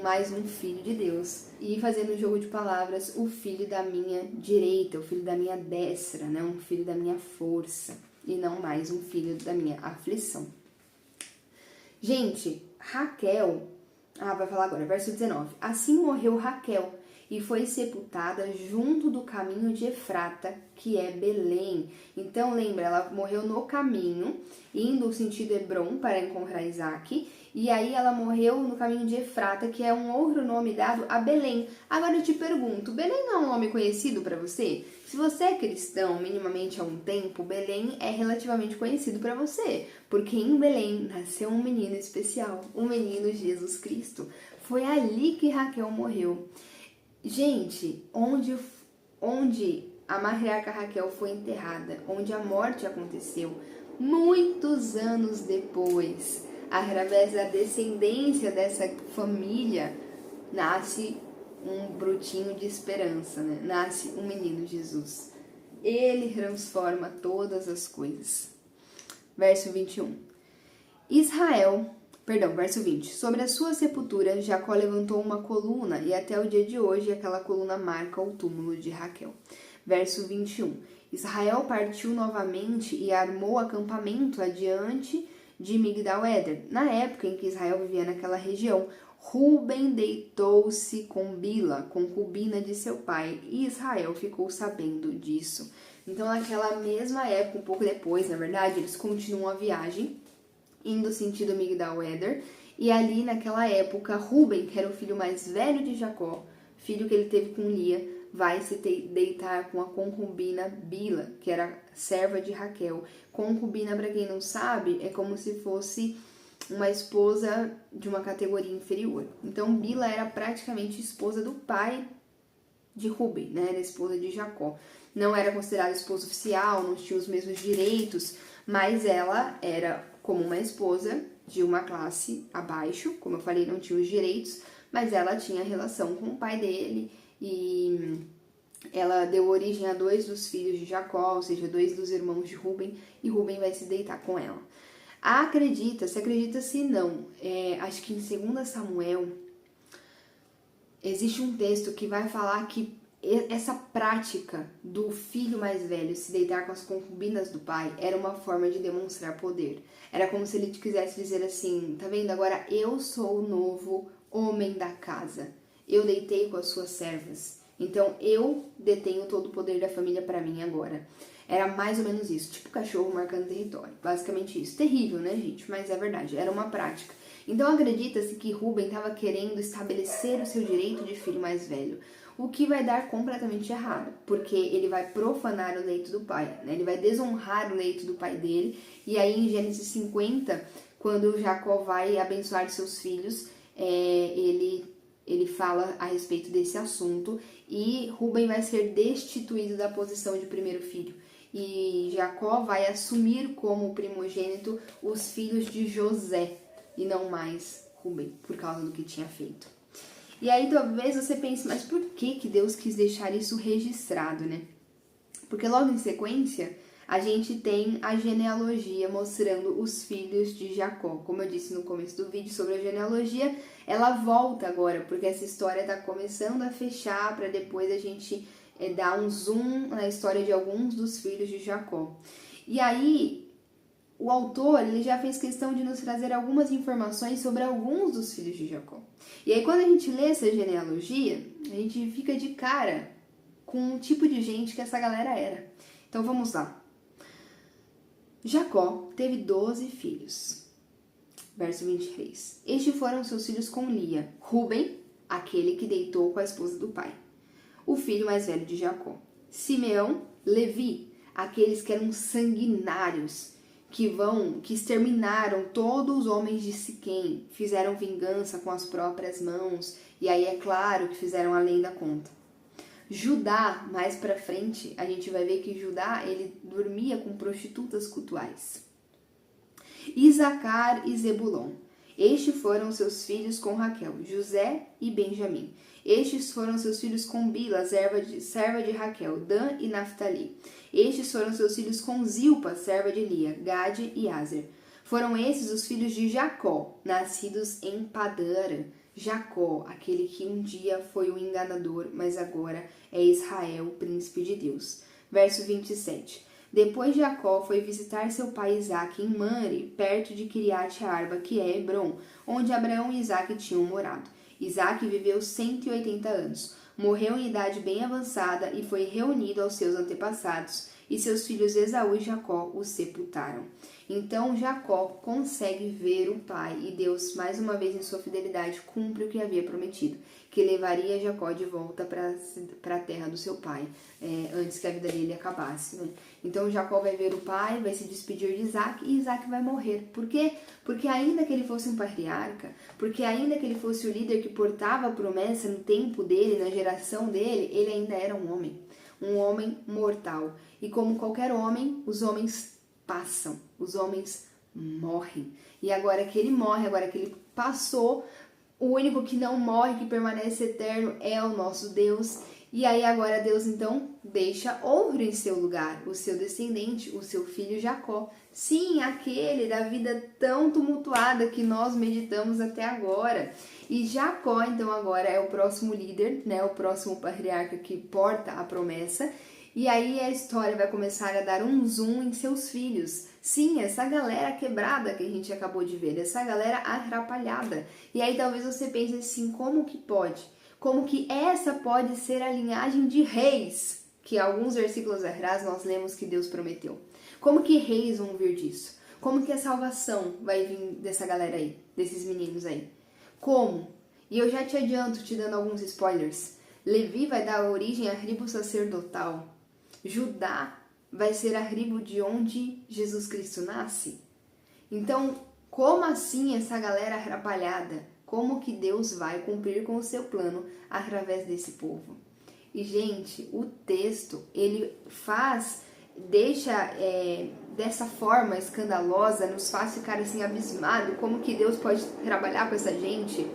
mais um filho de Deus. E fazendo um jogo de palavras, o filho da minha direita, o filho da minha destra, né? Um filho da minha força, e não mais um filho da minha aflição. Gente, Raquel, vai falar agora, verso 19. Assim morreu Raquel, e foi sepultada junto do caminho de Efrata, que é Belém. Então, lembra, ela morreu no caminho, indo sentido Hebron para encontrar Isaac, e aí ela morreu no caminho de Efrata, que é um outro nome dado a Belém. Agora eu te pergunto, Belém não é um nome conhecido para você? Se você é cristão minimamente há um tempo, Belém é relativamente conhecido para você, porque em Belém nasceu um menino especial, o menino Jesus Cristo. Foi ali que Raquel morreu. Gente, onde a matriarca Raquel foi enterrada, onde a morte aconteceu, muitos anos depois, através da descendência dessa família, nasce um brotinho de esperança, né? Nasce um menino Jesus. Ele transforma todas as coisas. Verso 21. Verso 20. Sobre a sua sepultura, Jacó levantou uma coluna, e até o dia de hoje aquela coluna marca o túmulo de Raquel. Verso 21. Israel partiu novamente e armou acampamento adiante de Migdal-Eder. Na época em que Israel vivia naquela região, Ruben deitou-se com Bila, concubina de seu pai, e Israel ficou sabendo disso. Então, naquela mesma época, um pouco depois, na verdade, eles continuam a viagem, indo sentido Migdal-Eder, e ali naquela época, Ruben, que era o filho mais velho de Jacó, filho que ele teve com Lia, vai se deitar com a concubina Bila, que era serva de Raquel. Concubina, para quem não sabe, é como se fosse uma esposa de uma categoria inferior. Então, Bila era praticamente esposa do pai de Ruben, né? Era esposa de Jacó. Não era considerada esposa oficial, não tinha os mesmos direitos, mas ela era como uma esposa de uma classe abaixo, como eu falei, não tinha os direitos, mas ela tinha relação com o pai dele e ela deu origem a 2 dos filhos de Jacó, ou seja, 2 dos irmãos de Ruben, e Ruben vai se deitar com ela. Acredita-se não, acho que em 2 Samuel existe um texto que vai falar que essa prática do filho mais velho se deitar com as concubinas do pai era uma forma de demonstrar poder. Era como se ele quisesse dizer assim, tá vendo? Agora eu sou o novo homem da casa. Eu deitei com as suas servas. Então eu detenho todo o poder da família para mim agora. Era mais ou menos isso, tipo cachorro marcando território. Basicamente isso. Terrível, né, gente? Mas é verdade, era uma prática. Então acredita-se que Ruben estava querendo estabelecer o seu direito de filho mais velho, o que vai dar completamente errado, porque ele vai profanar o leito do pai, né? Ele vai desonrar o leito do pai dele, e aí em Gênesis 50, quando Jacó vai abençoar seus filhos, ele fala a respeito desse assunto, e Ruben vai ser destituído da posição de primeiro filho. E Jacó vai assumir como primogênito os filhos de José, e não mais Ruben, por causa do que tinha feito. E aí talvez você pense, mas por que Deus quis deixar isso registrado, né? Porque logo em sequência, a gente tem a genealogia mostrando os filhos de Jacó. Como eu disse no começo do vídeo sobre a genealogia, ela volta agora, porque essa história está começando a fechar para depois a gente dar um zoom na história de alguns dos filhos de Jacó. E aí, o autor ele já fez questão de nos trazer algumas informações sobre alguns dos filhos de Jacó. E aí, quando a gente lê essa genealogia, a gente fica de cara com o tipo de gente que essa galera era. Então, vamos lá. Jacó teve 12 filhos. Verso 23. Estes foram seus filhos com Lia. Ruben, aquele que deitou com a esposa do pai, o filho mais velho de Jacó. Simeão, Levi, aqueles que eram sanguinários, que exterminaram todos os homens de Siquém, fizeram vingança com as próprias mãos, e aí é claro que fizeram além da conta. Judá, mais pra frente, a gente vai ver que Judá, ele dormia com prostitutas cultuais. Isacar e Zebulon. Estes foram seus filhos com Raquel, José e Benjamim. Estes foram seus filhos com Bila, serva de Raquel, Dan e Naphtali. Estes foram seus filhos com Zilpa, serva de Lia, Gade e Aser. Foram esses os filhos de Jacó, nascidos em Padã. Jacó, aquele que um dia foi o enganador, mas agora é Israel, príncipe de Deus. Verso 27. Depois Jacó foi visitar seu pai Isaque em Manre, perto de Kiriat Arba, que é Hebron, onde Abraão e Isaque tinham morado. Isaque viveu 180 anos, morreu em idade bem avançada e foi reunido aos seus antepassados, e seus filhos Esaú e Jacó o sepultaram. Então Jacó consegue ver o pai, e Deus, mais uma vez em sua fidelidade, cumpre o que havia prometido, que levaria Jacó de volta para a terra do seu pai, antes que a vida dele acabasse. Né? Então Jacó vai ver o pai, vai se despedir de Isaque, e Isaque vai morrer. Por quê? Porque ainda que ele fosse um patriarca, porque ainda que ele fosse o líder que portava a promessa no tempo dele, na geração dele, ele ainda era um homem mortal. E como qualquer homem, os homens passam, os homens morrem. E agora que ele morre, agora que ele passou, O único que não morre, que permanece eterno, é o nosso Deus. E aí agora Deus então deixa outro em seu lugar, o seu descendente, o seu filho Jacó. Sim, aquele da vida tão tumultuada que nós meditamos até agora. E Jacó então agora é o próximo líder, né, o próximo patriarca que porta a promessa. E aí a história vai começar a dar um zoom em seus filhos. Sim, essa galera quebrada que a gente acabou de ver, essa galera atrapalhada. E aí talvez você pense assim, como que pode? Como que essa pode ser a linhagem de reis, que alguns versículos atrás nós lemos que Deus prometeu. Como que reis vão vir disso? Como que a salvação vai vir dessa galera aí, desses meninos aí? Como? E eu já te adianto, te dando alguns spoilers. Levi vai dar origem à tribo sacerdotal. Judá vai ser a tribo de onde Jesus Cristo nasce. Então, como assim essa galera atrapalhada? Como que Deus vai cumprir com o seu plano através desse povo? E, gente, o texto, ele deixa dessa forma escandalosa, nos faz ficar assim abismado, como que Deus pode trabalhar com essa gente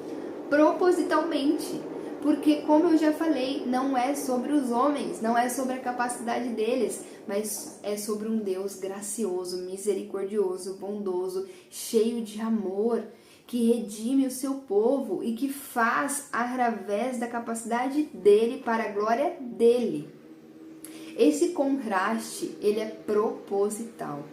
propositalmente. Porque, como eu já falei, não é sobre os homens, não é sobre a capacidade deles, mas é sobre um Deus gracioso, misericordioso, bondoso, cheio de amor, que redime o seu povo e que faz através da capacidade dele para a glória dele. Esse contraste, ele é proposital.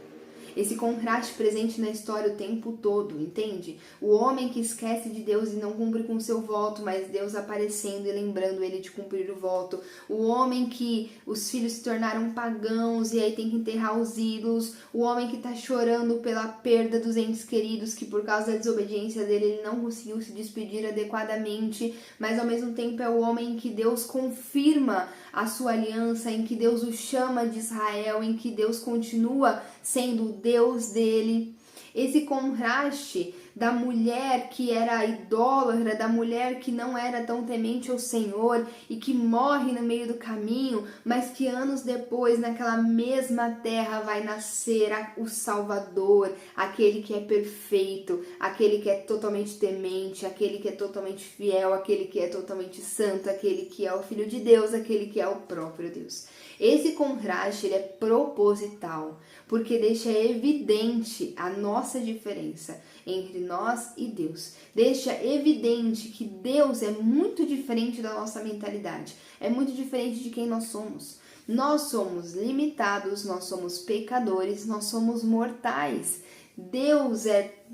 Esse contraste presente na história o tempo todo, entende? O homem que esquece de Deus e não cumpre com o seu voto, mas Deus aparecendo e lembrando ele de cumprir o voto. O homem que os filhos se tornaram pagãos e aí tem que enterrar os ídolos. O homem que está chorando pela perda dos entes queridos, que por causa da desobediência dele ele não conseguiu se despedir adequadamente, mas ao mesmo tempo é o homem em que Deus confirma a sua aliança, em que Deus o chama de Israel, em que Deus continua sendo o Deus dele. Esse contraste da mulher que era idólatra, da mulher que não era tão temente ao Senhor e que morre no meio do caminho, mas que anos depois, naquela mesma terra, vai nascer o Salvador, aquele que é perfeito, aquele que é totalmente temente, aquele que é totalmente fiel, aquele que é totalmente santo, aquele que é o Filho de Deus, aquele que é o próprio Deus. Esse contraste ele é proposital, porque deixa evidente a nossa diferença entre nós e Deus. Deixa evidente que Deus é muito diferente da nossa mentalidade, é muito diferente de quem nós somos. Nós somos limitados, nós somos pecadores, nós somos mortais. Deus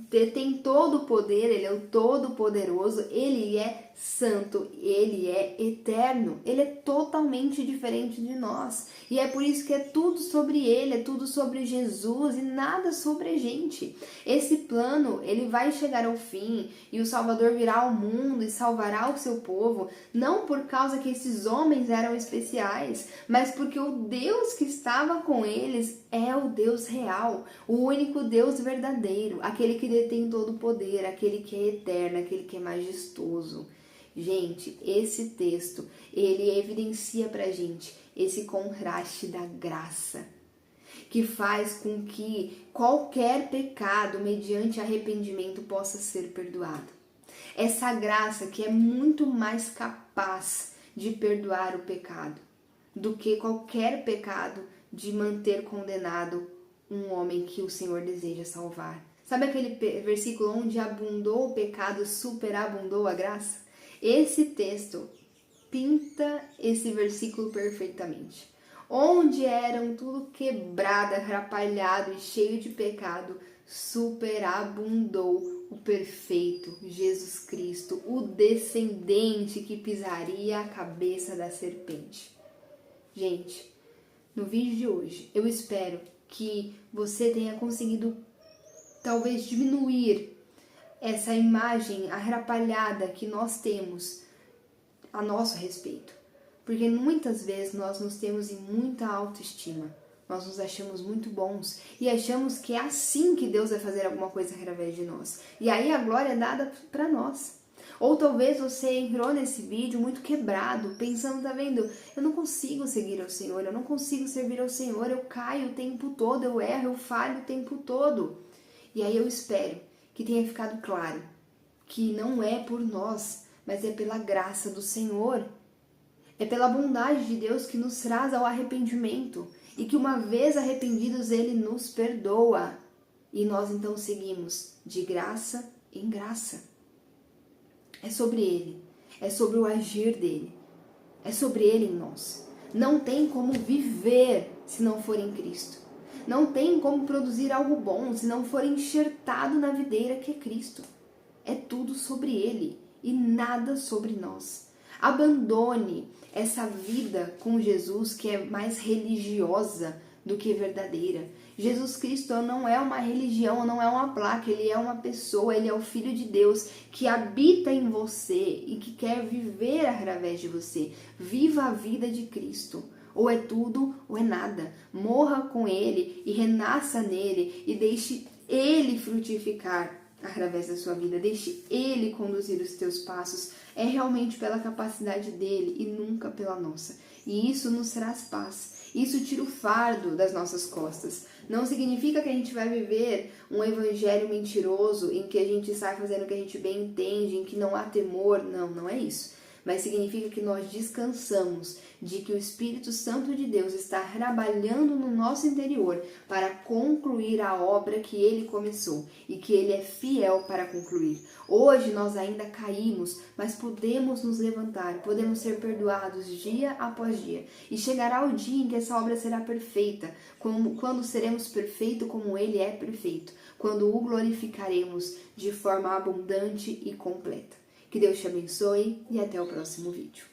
detém todo o poder, Ele é o Todo-Poderoso, Ele é santo, Ele é eterno, Ele é totalmente diferente de nós. E é por isso que é tudo sobre Ele, é tudo sobre Jesus e nada sobre a gente. Esse plano, ele vai chegar ao fim e o Salvador virá ao mundo e salvará o seu povo, não por causa que esses homens eram especiais, mas porque o Deus que estava com eles é o Deus real, o único Deus verdadeiro, aquele que detém todo o poder, aquele que é eterno, aquele que é majestoso. Gente, esse texto, ele evidencia pra gente esse contraste da graça, que faz com que qualquer pecado, mediante arrependimento, possa ser perdoado. Essa graça que é muito mais capaz de perdoar o pecado do que qualquer pecado de manter condenado um homem que o Senhor deseja salvar. Sabe aquele versículo onde abundou o pecado, superabundou a graça? Esse texto pinta esse versículo perfeitamente. Onde eram tudo quebrado, atrapalhado e cheio de pecado, superabundou o perfeito Jesus Cristo, o descendente que pisaria a cabeça da serpente. Gente, no vídeo de hoje, eu espero que você tenha conseguido talvez diminuir essa imagem atrapalhada que nós temos a nosso respeito. Porque muitas vezes nós nos temos em muita autoestima. Nós nos achamos muito bons e achamos que é assim que Deus vai fazer alguma coisa através de nós. E aí a glória é dada para nós. Ou talvez você entrou nesse vídeo muito quebrado, pensando, tá vendo? Eu não consigo seguir ao Senhor, eu não consigo servir ao Senhor, eu caio o tempo todo, eu erro, eu falho o tempo todo. E aí eu espero que tenha ficado claro que não é por nós, mas é pela graça do Senhor. É pela bondade de Deus que nos traz ao arrependimento e que uma vez arrependidos Ele nos perdoa. E nós então seguimos de graça em graça. É sobre Ele, é sobre o agir dEle, é sobre Ele em nós. Não tem como viver se não for em Cristo. Não tem como produzir algo bom se não for enxertado na videira que é Cristo. É tudo sobre Ele e nada sobre nós. Abandone essa vida com Jesus que é mais religiosa do que verdadeira. Jesus Cristo não é uma religião, não é uma placa, Ele é uma pessoa, Ele é o Filho de Deus que habita em você e que quer viver através de você. Viva a vida de Cristo. Ou é tudo ou é nada. Morra com Ele e renasça nele e deixe Ele frutificar através da sua vida. Deixe Ele conduzir os teus passos. É realmente pela capacidade dele e nunca pela nossa. E isso nos traz paz. Isso tira o fardo das nossas costas. Não significa que a gente vai viver um evangelho mentiroso em que a gente sai fazendo o que a gente bem entende, em que não há temor. Não, não é isso. Mas significa que nós descansamos de que o Espírito Santo de Deus está trabalhando no nosso interior para concluir a obra que Ele começou e que Ele é fiel para concluir. Hoje nós ainda caímos, mas podemos nos levantar, podemos ser perdoados dia após dia. E chegará o dia em que essa obra será perfeita, quando seremos perfeitos como Ele é perfeito, quando o glorificaremos de forma abundante e completa. Que Deus te abençoe e até o próximo vídeo.